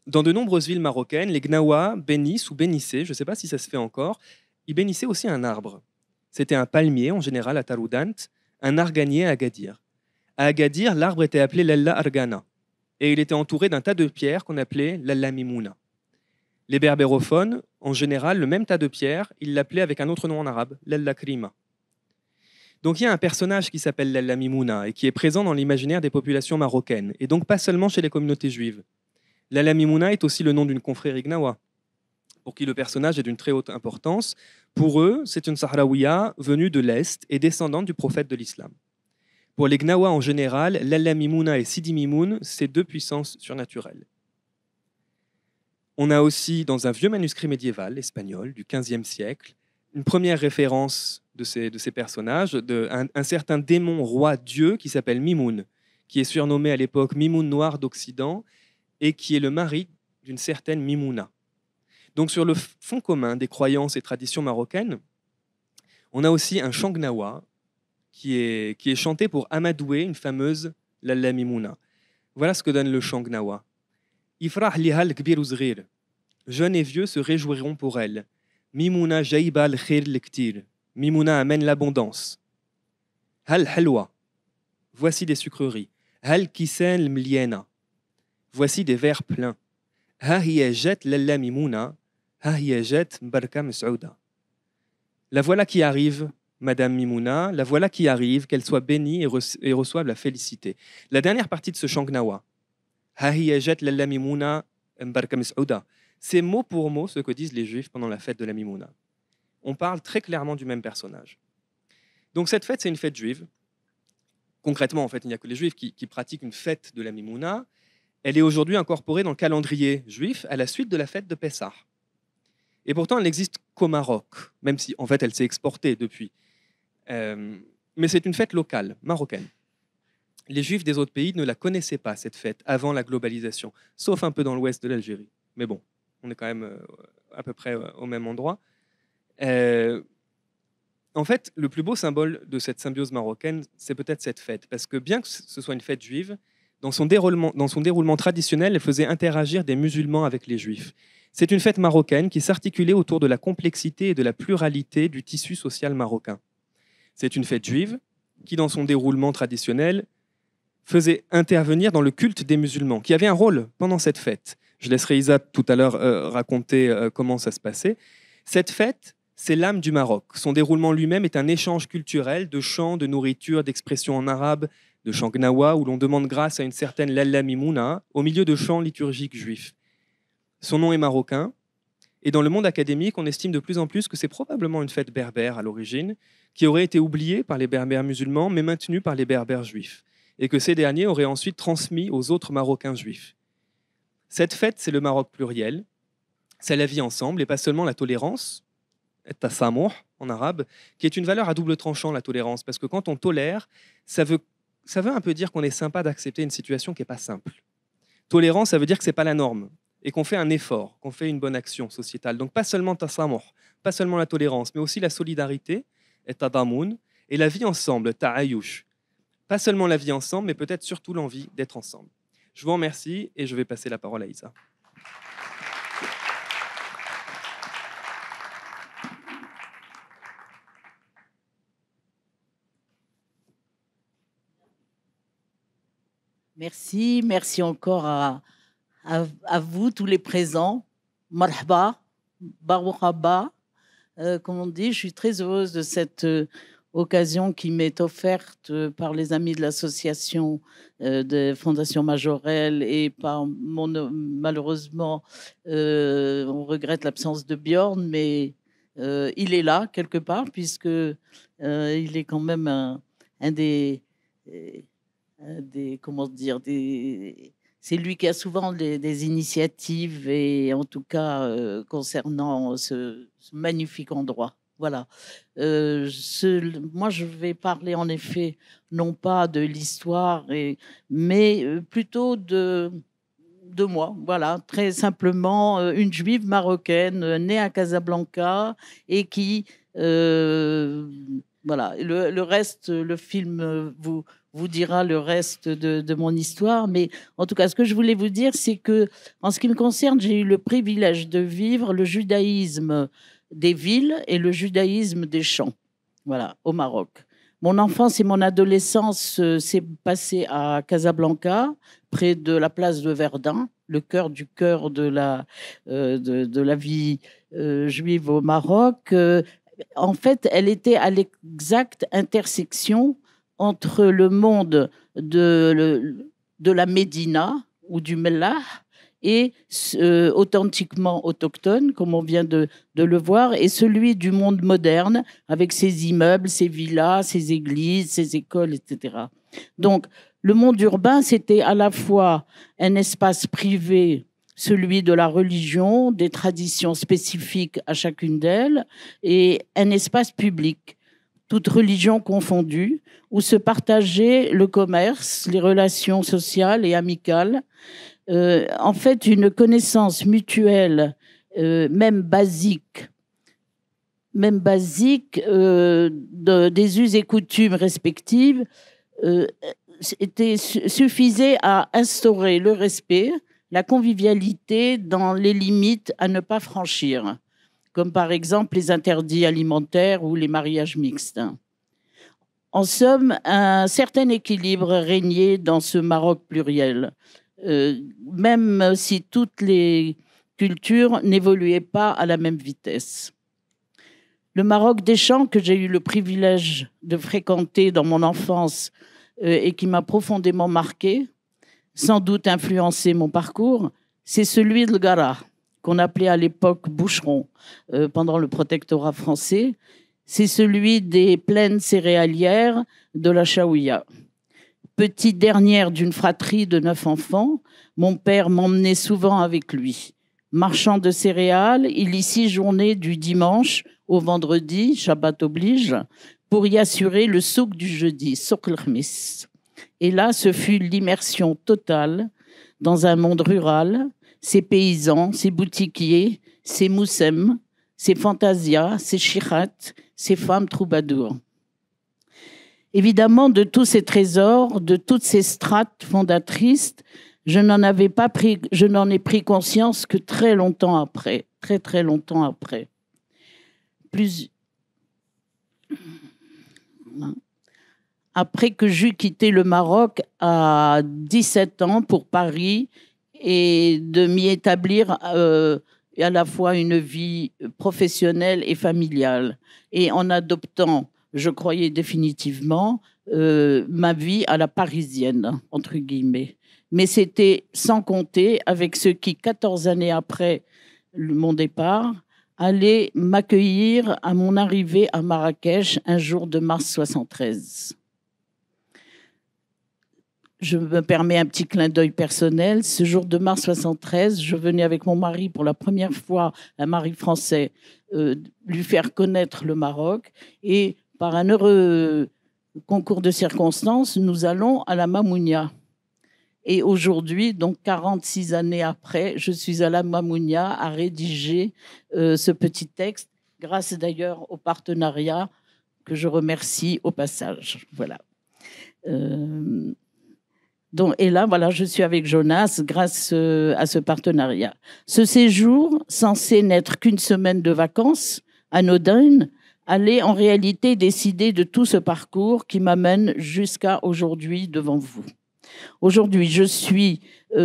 dans de nombreuses villes marocaines, les Gnawa bénissent ou bénissaient, je ne sais pas si ça se fait encore, ils bénissaient aussi un arbre. C'était un palmier, en général à Taroudant, un arganier à Agadir. À Agadir, l'arbre était appelé l'Alla Argana, et il était entouré d'un tas de pierres qu'on appelait l'Alla Mimouna. Les berbérophones, en général, le même tas de pierres, ils l'appelaient avec un autre nom en arabe, l'Alla Krima. Donc il y a un personnage qui s'appelle l'Alla Mimouna et qui est présent dans l'imaginaire des populations marocaines, et donc pas seulement chez les communautés juives. L'Alla Mimouna est aussi le nom d'une confrérie Gnawa, pour qui le personnage est d'une très haute importance. Pour eux, c'est une Sahraouia venue de l'Est et descendante du prophète de l'islam. Pour les Gnawa en général, l'Alla Mimouna et Sidi Mimoun, c'est deux puissances surnaturelles. On a aussi, dans un vieux manuscrit médiéval espagnol du XVe siècle, une première référence de ces personnages, un certain démon roi-dieu qui s'appelle Mimoun, qui est surnommé à l'époque Mimoun noir d'Occident et qui est le mari d'une certaine Mimouna. Donc sur le fond commun des croyances et traditions marocaines, on a aussi un chant gnawa qui est chanté pour amadouer une fameuse Lalla Mimouna. Voilà ce que donne le chant gnawa. Ifrah lihal kbir uzghir. Jeunes et vieux se réjouiront pour elle. Mimouna jaïba al-khir lektir. Mimouna amène l'abondance. Hal halwa. Voici des sucreries. Hal kisen mliena. Voici des verres pleins. Ha hiya jet lalla Mimouna. Ha hiya jet mbarka Mas'ouda. La voilà qui arrive, Madame Mimouna, la voilà qui arrive, qu'elle soit bénie et reçoive la félicité. La dernière partie de ce chant gnawa, Ha hiya jet lalla Mimouna mbarka Mas'ouda, c'est mot pour mot ce que disent les Juifs pendant la fête de la Mimouna. On parle très clairement du même personnage. Donc cette fête, c'est une fête juive. Concrètement, en fait, il n'y a que les Juifs qui pratiquent une fête de la Mimouna. Elle est aujourd'hui incorporée dans le calendrier juif à la suite de la fête de Pessah. Et pourtant, elle n'existe qu'au Maroc, même si en fait elle s'est exportée depuis. Mais c'est une fête locale, marocaine. Les Juifs des autres pays ne la connaissaient pas, cette fête, avant la globalisation, sauf un peu dans l'ouest de l'Algérie. Mais bon, on est quand même à peu près au même endroit. En fait, le plus beau symbole de cette symbiose marocaine, c'est peut-être cette fête. Parce que bien que ce soit une fête juive, dans son déroulement traditionnel, elle faisait interagir des musulmans avec les Juifs. C'est une fête marocaine qui s'articulait autour de la complexité et de la pluralité du tissu social marocain. C'est une fête juive qui, dans son déroulement traditionnel, faisait intervenir dans le culte des musulmans, qui avait un rôle pendant cette fête. Je laisserai Isa tout à l'heure raconter comment ça se passait. Cette fête, c'est l'âme du Maroc. Son déroulement lui-même est un échange culturel de chants, de nourriture, d'expressions en arabe, de chants gnawa, où l'on demande grâce à une certaine Lalla Mimouna, au milieu de chants liturgiques juifs. Son nom est marocain, et dans le monde académique, on estime de plus en plus que c'est probablement une fête berbère à l'origine, qui aurait été oubliée par les berbères musulmans, mais maintenue par les berbères juifs, et que ces derniers auraient ensuite transmis aux autres Marocains juifs. Cette fête, c'est le Maroc pluriel, c'est la vie ensemble, et pas seulement la tolérance, tasamoh en arabe, qui est une valeur à double tranchant, la tolérance, parce que quand on tolère, ça veut un peu dire qu'on est sympa d'accepter une situation qui n'est pas simple. Tolérance, ça veut dire que ce n'est pas la norme, et qu'on fait un effort, qu'on fait une bonne action sociétale. Donc pas seulement tasamoh, pas seulement la tolérance, mais aussi la solidarité, et tadamoun, et la vie ensemble, ta'ayush. Pas seulement la vie ensemble, mais peut-être surtout l'envie d'être ensemble. Je vous remercie et je vais passer la parole à Isa. Merci encore à à vous, tous les présents. Marhaba, barouhaba, comme on dit. Je suis très heureuse de cette occasion qui m'est offerte par les amis de l'association de Fondation Majorelle et par malheureusement, on regrette l'absence de Björn, mais il est là quelque part puisque il est quand même un des comment dire, c'est lui qui a souvent des initiatives et en tout cas concernant ce magnifique endroit. Voilà. Moi, je vais parler en effet non pas de l'histoire, mais plutôt de moi. Voilà, très simplement, une juive marocaine née à Casablanca et qui, voilà, le reste, le film vous dira le reste de mon histoire. Mais en tout cas, ce que je voulais vous dire, c'est que, en ce qui me concerne, j'ai eu le privilège de vivre le judaïsme des villes et le judaïsme des champs, voilà, au Maroc. Mon enfance et mon adolescence s'est passée à Casablanca, près de la place de Verdun, le cœur du cœur de la vie juive au Maroc. En fait, elle était à l'exacte intersection entre le monde de la Médina ou du Mellah et authentiquement autochtone, comme on vient de le voir, et celui du monde moderne, avec ses immeubles, ses villas, ses églises, ses écoles, etc. Donc, le monde urbain, c'était à la fois un espace privé, celui de la religion, des traditions spécifiques à chacune d'elles, et un espace public, toutes religions confondues, où se partageait le commerce, les relations sociales et amicales, en fait, une connaissance mutuelle, même basique, des us et coutumes respectives, suffisait à instaurer le respect, la convivialité dans les limites à ne pas franchir, comme par exemple les interdits alimentaires ou les mariages mixtes. En somme, un certain équilibre régnait dans ce Maroc pluriel. Même si toutes les cultures n'évoluaient pas à la même vitesse. Le Maroc des champs que j'ai eu le privilège de fréquenter dans mon enfance et qui m'a profondément marqué, sans doute influencé mon parcours, c'est celui de Gara, qu'on appelait à l'époque boucheron pendant le protectorat français. C'est celui des plaines céréalières de la Chaouia. Petite dernière d'une fratrie de 9 enfants, mon père m'emmenait souvent avec lui. Marchand de céréales, il y séjournait du dimanche au vendredi, Shabbat oblige, pour y assurer le souk du jeudi, souk al-Khamis. Et là, ce fut l'immersion totale dans un monde rural, ses paysans, ses boutiquiers, ses moussem, ses fantasias, ses chirat, ses femmes troubadours. Évidemment, de tous ces trésors, de toutes ces strates fondatrices, je n'en ai pris conscience que très longtemps après, très longtemps après. Après que j'eus quitté le Maroc à 17 ans pour Paris et de m'y établir à la fois une vie professionnelle et familiale, et en adoptant, je croyais définitivement, ma vie à la parisienne, entre guillemets. Mais c'était sans compter avec ceux qui, 14 années après mon départ, allaient m'accueillir à mon arrivée à Marrakech un jour de mars 73. Je me permets un petit clin d'œil personnel. Ce jour de mars 73, je venais avec mon mari pour la première fois, un mari français, lui faire connaître le Maroc. Et par un heureux concours de circonstances, nous allons à la Mamounia. Et aujourd'hui, donc 46 années après, je suis à la Mamounia à rédiger ce petit texte, grâce d'ailleurs au partenariat que je remercie au passage. Voilà. Donc, et là, voilà, je suis avec Jonas grâce à ce partenariat. Ce séjour, censé n'être qu'une semaine de vacances, anodine, allait en réalité décider de tout ce parcours qui m'amène jusqu'à aujourd'hui devant vous. Aujourd'hui, je suis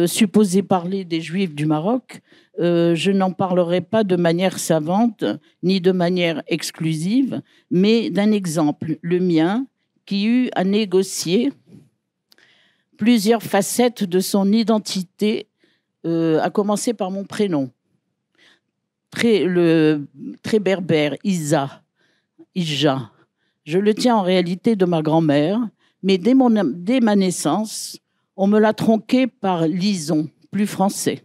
supposée parler des Juifs du Maroc. Je n'en parlerai pas de manière savante, ni de manière exclusive, mais d'un exemple, le mien, qui eut à négocier plusieurs facettes de son identité, à commencer par mon prénom. Très berbère, Ija. Je le tiens en réalité de ma grand-mère, mais dès ma naissance, on me l'a tronqué par Lison, plus français.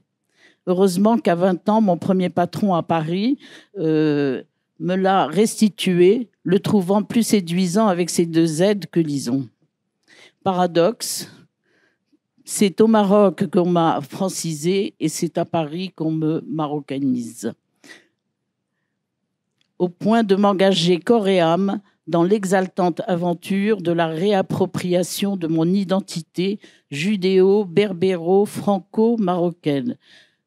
Heureusement qu'à 20 ans, mon premier patron à Paris me l'a restitué, le trouvant plus séduisant avec ses 2 Z que Lison. Paradoxe, c'est au Maroc qu'on m'a francisé et c'est à Paris qu'on me marocanise. Au point de m'engager corps et âme dans l'exaltante aventure de la réappropriation de mon identité judéo-berbéro-franco-marocaine.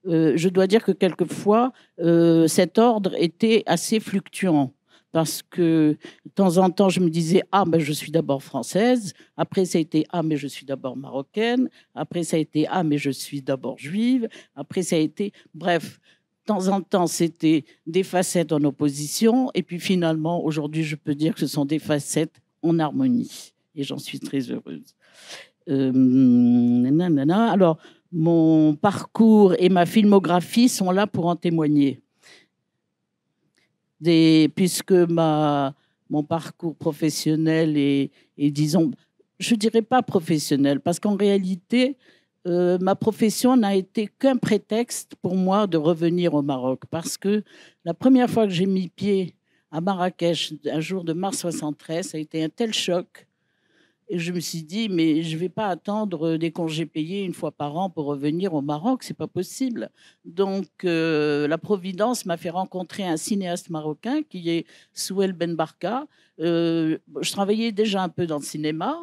Je dois dire que quelquefois, cet ordre était assez fluctuant. Parce que de temps en temps, je me disais « Ah, ben, je suis d'abord française ». Après, ça a été « Ah, mais je suis d'abord marocaine ». Après, ça a été « Ah, mais je suis d'abord juive ». Après, ça a été… Bref, de temps en temps, c'était des facettes en opposition. Et puis finalement, aujourd'hui, je peux dire que ce sont des facettes en harmonie. Et j'en suis très heureuse. Alors, mon parcours et ma filmographie sont là pour en témoigner. Puisque mon parcours professionnel est, disons, je ne dirais pas professionnel, parce qu'en réalité, ma profession n'a été qu'un prétexte pour moi de revenir au Maroc. Parce que la première fois que j'ai mis pied à Marrakech, un jour de mars 73, ça a été un tel choc. Et je me suis dit, mais je ne vais pas attendre des congés payés 1 fois par an pour revenir au Maroc, ce n'est pas possible. Donc, la Providence m'a fait rencontrer un cinéaste marocain qui est Souel Ben Barka. Je travaillais déjà un peu dans le cinéma,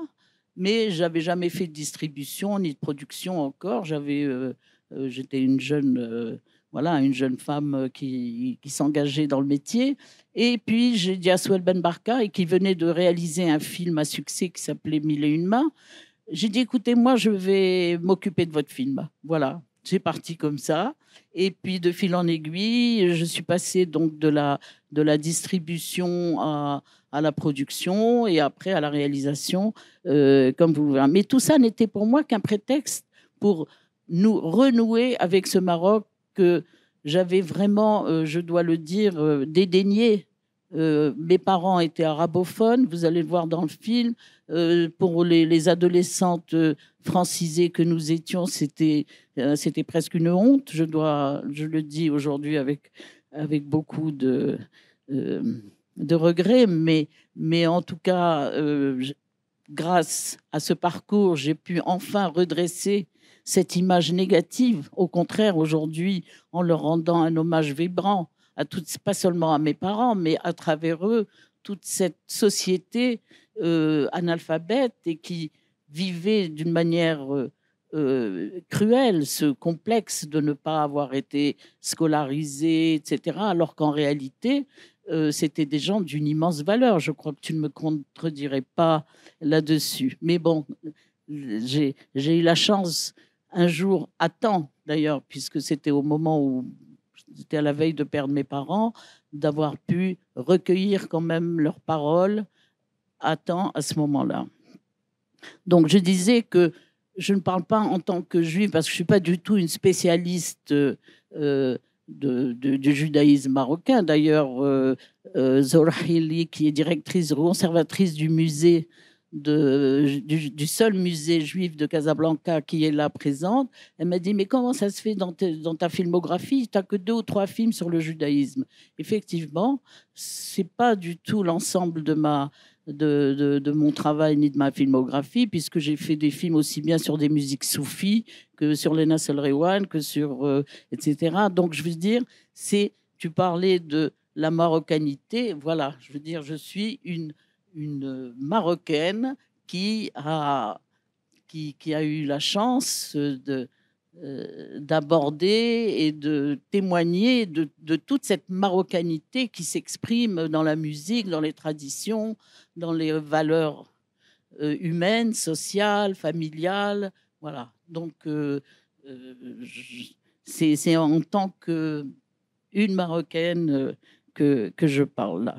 mais je n'avais jamais fait de distribution ni de production encore. J'étais une jeune femme qui s'engageait dans le métier. Et puis, j'ai dit à Souel Ben Barka, et qui venait de réaliser un film à succès qui s'appelait 1001 mains, j'ai dit, écoutez, moi, je vais m'occuper de votre film. Voilà, c'est parti comme ça. Et puis, de fil en aiguille, je suis passée donc de la distribution à la production et après à la réalisation, comme vous voulez. Mais tout ça n'était pour moi qu'un prétexte pour nous renouer avec ce Maroc que j'avais vraiment, je dois le dire, dédaigné. Mes parents étaient arabophones, vous allez le voir dans le film. Pour les adolescentes francisées que nous étions, c'était presque une honte. Je le dis aujourd'hui avec beaucoup de regrets, mais en tout cas, grâce à ce parcours, j'ai pu enfin redresser cette image négative. Au contraire, aujourd'hui, en leur rendant un hommage vibrant, pas seulement à mes parents, mais à travers eux, toute cette société analphabète et qui vivait d'une manière cruelle ce complexe de ne pas avoir été scolarisé, etc., alors qu'en réalité, c'était des gens d'une immense valeur. Je crois que tu ne me contredirais pas là-dessus. Mais bon, j'ai eu la chance un jour, à temps d'ailleurs, puisque c'était au moment où j'étais à la veille de perdre mes parents, d'avoir pu recueillir quand même leurs paroles à temps à ce moment-là. Donc je disais que je ne parle pas en tant que juive, parce que je ne suis pas du tout une spécialiste du judaïsme marocain. D'ailleurs, Zohra Hili, qui est directrice conservatrice du musée, du seul musée juif de Casablanca qui est là présente, elle m'a dit, mais comment ça se fait dans ta filmographie, tu n'as que 2 ou 3 films sur le judaïsme. Effectivement, ce n'est pas du tout l'ensemble de mon travail ni de ma filmographie, puisque j'ai fait des films aussi bien sur des musiques soufis que sur Lena Solrewan, que sur etc. Donc je veux dire, tu parlais de la marocanité, voilà, je veux dire, je suis une Marocaine qui a eu la chance d'aborder et de témoigner de toute cette marocanité qui s'exprime dans la musique, dans les traditions, dans les valeurs humaine, sociale, familiale. Voilà. Donc, c'est en tant qu'une Marocaine que je parle là.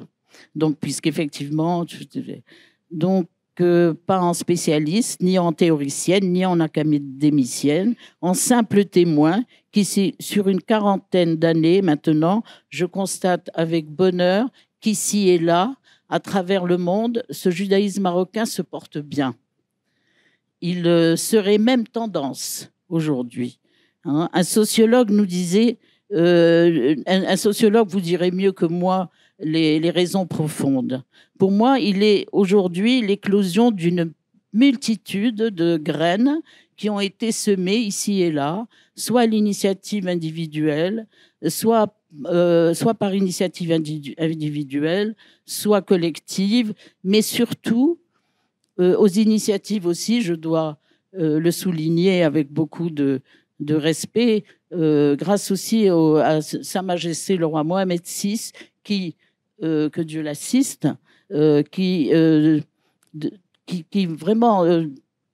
Donc, puisqu'effectivement, donc, pas en spécialiste, ni en théoricienne, ni en académicienne, en simple témoin qui, sur une quarantaine d'années maintenant, je constate avec bonheur qu'ici et là, à travers le monde, ce judaïsme marocain se porte bien. Il serait même tendance aujourd'hui. Hein. Un sociologue nous disait, un sociologue vous dirait mieux que moi les raisons profondes. Pour moi, il est aujourd'hui l'éclosion d'une multitude de graines qui ont été semées ici et là, soit à l'initiative individuelle, soit par initiative individuelle, soit collective, mais surtout aux initiatives aussi, je dois le souligner avec beaucoup de respect, grâce aussi à Sa Majesté le roi Mohamed VI, qui, que Dieu l'assiste, qui vraiment,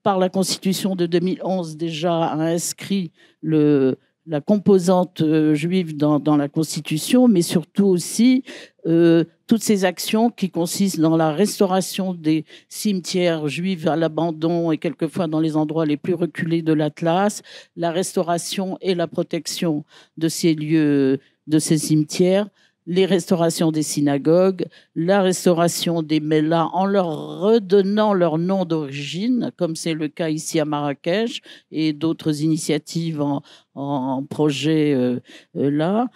par la Constitution de 2011 déjà, a inscrit la composante juive dans la Constitution, mais surtout aussi toutes ces actions qui consistent dans la restauration des cimetières juifs à l'abandon et quelquefois dans les endroits les plus reculés de l'Atlas, la restauration et la protection de ces lieux, de ces cimetières, les restaurations des synagogues, la restauration des mélas en leur redonnant leur nom d'origine, comme c'est le cas ici à Marrakech, et d'autres initiatives en projet là.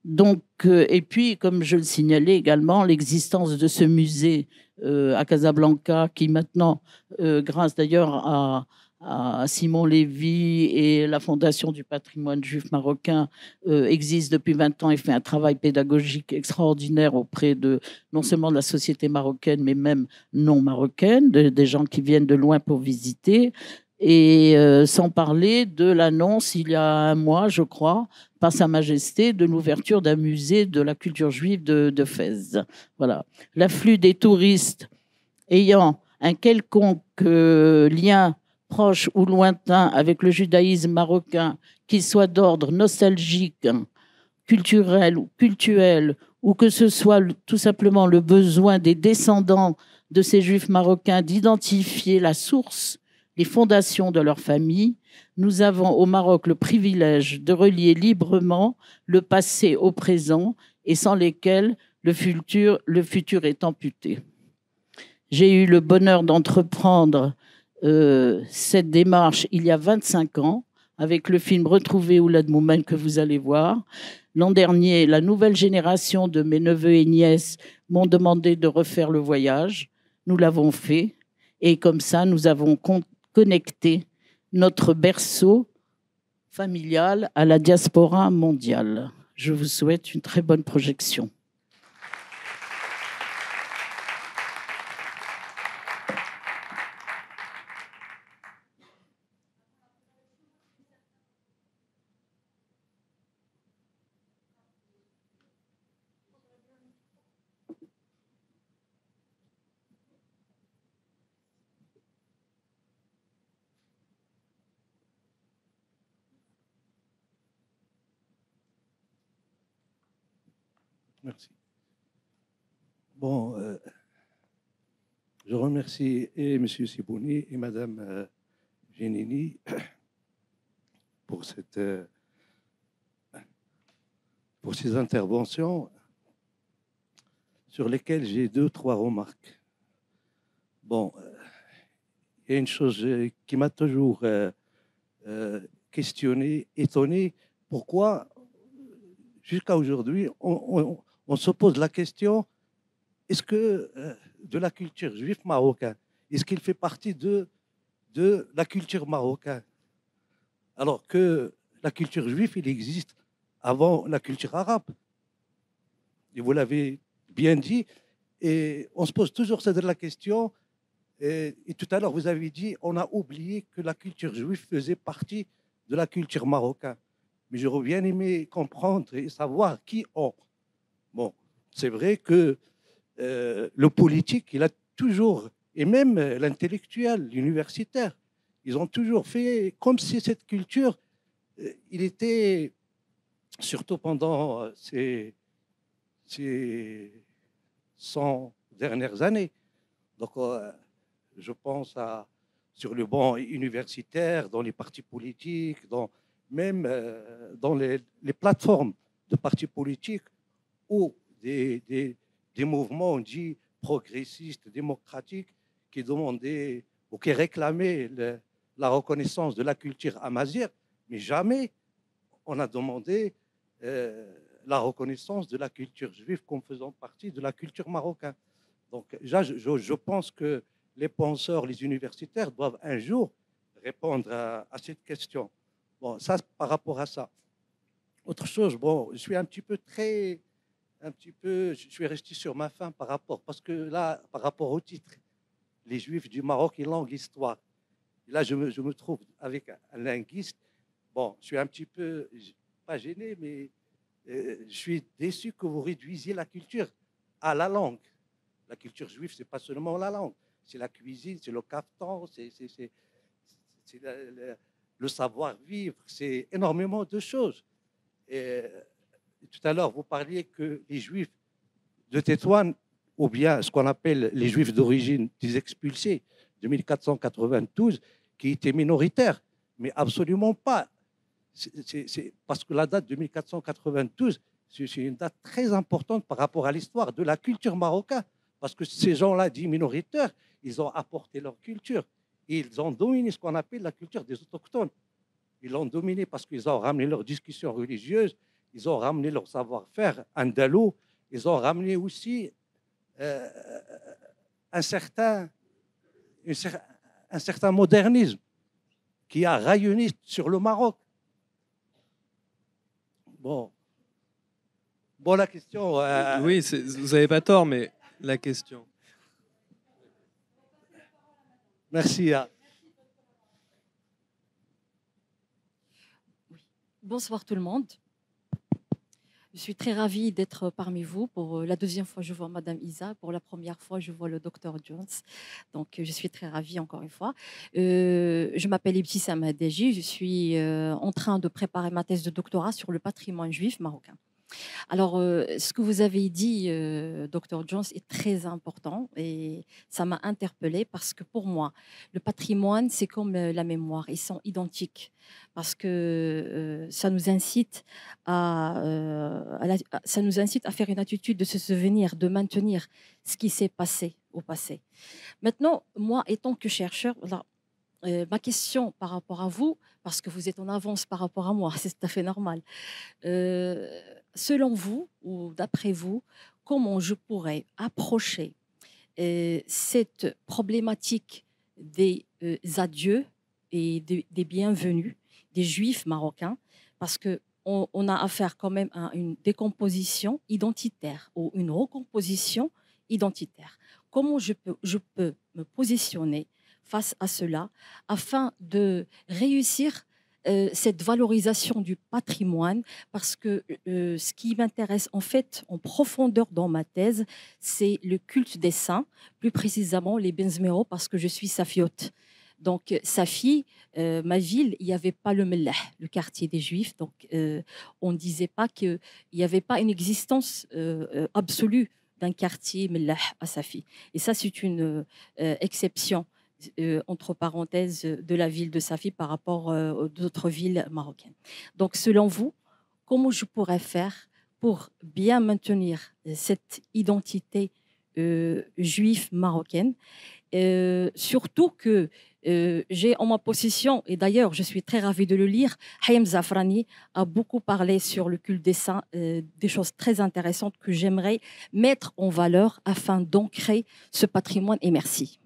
Donc, et puis, comme je le signalais également, l'existence de ce musée à Casablanca, qui maintenant, grâce d'ailleurs à Simon Lévy et la Fondation du patrimoine juif marocain, existe depuis 20 ans et fait un travail pédagogique extraordinaire auprès de non seulement de la société marocaine, mais même non marocaine, des gens qui viennent de loin pour visiter. Et sans parler de l'annonce, il y a un mois, je crois, par Sa Majesté, de l'ouverture d'un musée de la culture juive de Fès. Voilà. L'afflux des touristes ayant un quelconque lien proche ou lointain avec le judaïsme marocain, qu'il soit d'ordre nostalgique, culturel ou cultuel, ou que ce soit tout simplement le besoin des descendants de ces juifs marocains d'identifier la source, les fondations de leur famille, nous avons au Maroc le privilège de relier librement le passé au présent et sans lesquels le futur est amputé. J'ai eu le bonheur d'entreprendre cette démarche il y a 25 ans avec le film Retrouver Oulad Moumen que vous allez voir. L'an dernier, la nouvelle génération de mes neveux et nièces m'ont demandé de refaire le voyage. Nous l'avons fait et comme ça, nous avons connecté notre berceau familial à la diaspora mondiale. Je vous souhaite une très bonne projection. Merci. Bon, je remercie et M. Sibouni et Mme Genini pour ces interventions sur lesquelles j'ai 2-3 remarques. Bon, il y a une chose qui m'a toujours questionné, étonné. Pourquoi, jusqu'à aujourd'hui, on se pose la question, est-ce que de la culture juive marocaine, est-ce qu'il fait partie de la culture marocaine? Alors que la culture juive, il existe avant la culture arabe. Et vous l'avez bien dit. Et on se pose toujours la question. Et tout à l'heure, vous avez dit, on a oublié que la culture juive faisait partie de la culture marocaine. Mais j'aurais bien aimé comprendre et savoir qui ont. Bon, c'est vrai que le politique, il a toujours et même l'intellectuel, l'universitaire. Ils ont toujours fait comme si cette culture, il était, surtout pendant ces 100 dernières années. Donc, je pense sur le banc universitaire, dans les partis politiques, même dans les plateformes de partis politiques ou des mouvements dits progressistes, démocratiques, qui demandaient ou qui réclamaient la reconnaissance de la culture amazigh, mais jamais on a demandé la reconnaissance de la culture juive comme faisant partie de la culture marocaine. Donc, je pense que les penseurs, les universitaires doivent un jour répondre à cette question. Bon, ça, par rapport à ça. Autre chose, bon, je suis je suis resté sur ma faim parce que là, par rapport au titre, les Juifs du Maroc, une longue histoire. Et là, je me trouve avec un linguiste. Bon, je suis un petit peu, pas gêné, mais je suis déçu que vous réduisiez la culture à la langue. La culture juive, c'est pas seulement la langue, c'est la cuisine, c'est le kaftan, c'est le savoir-vivre, c'est énormément de choses. Et tout à l'heure, vous parliez que les Juifs de Tétouan, ou bien ce qu'on appelle les Juifs d'origine des expulsés de 1492, qui étaient minoritaires, mais absolument pas. Parce que la date de 1492, c'est une date très importante par rapport à l'histoire de la culture marocaine, parce que ces gens-là, dits minoritaires, ils ont apporté leur culture. Et ils ont dominé ce qu'on appelle la culture des autochtones. Ils l'ont dominé parce qu'ils ont ramené leurs discussions religieuses, ils ont ramené leur savoir-faire andalou, ils ont ramené aussi un certain modernisme qui a rayonné sur le Maroc. Bon, la question... Oui, vous n'avez pas tort, mais la question... Merci. Bonsoir tout le monde. Je suis très ravie d'être parmi vous. Pour la deuxième fois, je vois Madame Isa. Pour la première fois, je vois le docteur Jones. Donc, je suis très ravie encore une fois. Je m'appelle Ibtissam Hadeji. Je suis en train de préparer ma thèse de doctorat sur le patrimoine juif marocain. Alors, ce que vous avez dit, Dr Jones, est très important et ça m'a interpellée parce que pour moi, le patrimoine, c'est comme la mémoire, ils sont identiques parce que ça nous incite ça nous incite à faire une attitude de se souvenir, de maintenir ce qui s'est passé au passé. Maintenant, moi, étant que chercheur, alors, ma question par rapport à vous, parce que vous êtes en avance par rapport à moi, c'est tout à fait normal. Selon vous, ou d'après vous, comment je pourrais approcher cette problématique des adieux et des bienvenus des Juifs marocains, parce qu'on a affaire quand même à une décomposition identitaire ou une recomposition identitaire. Comment je peux me positionner face à cela afin de réussir cette valorisation du patrimoine, parce que ce qui m'intéresse en fait en profondeur dans ma thèse, c'est le culte des saints, plus précisément les Benzmero, parce que je suis safiote. Donc, Safi, ma ville, il n'y avait pas le Mellah, le quartier des Juifs. Donc, on ne disait pas qu'il n'y avait pas une existence absolue d'un quartier Mellah à Safi. Et ça, c'est une exception. Entre parenthèses, de la ville de Safi par rapport aux autres villes marocaines. Donc, selon vous, comment je pourrais faire pour bien maintenir cette identité juive marocaine, surtout que j'ai en ma possession, et d'ailleurs je suis très ravie de le lire, Haïm Zafrani a beaucoup parlé sur le culte des saints, des choses très intéressantes que j'aimerais mettre en valeur afin d'ancrer ce patrimoine. Et merci.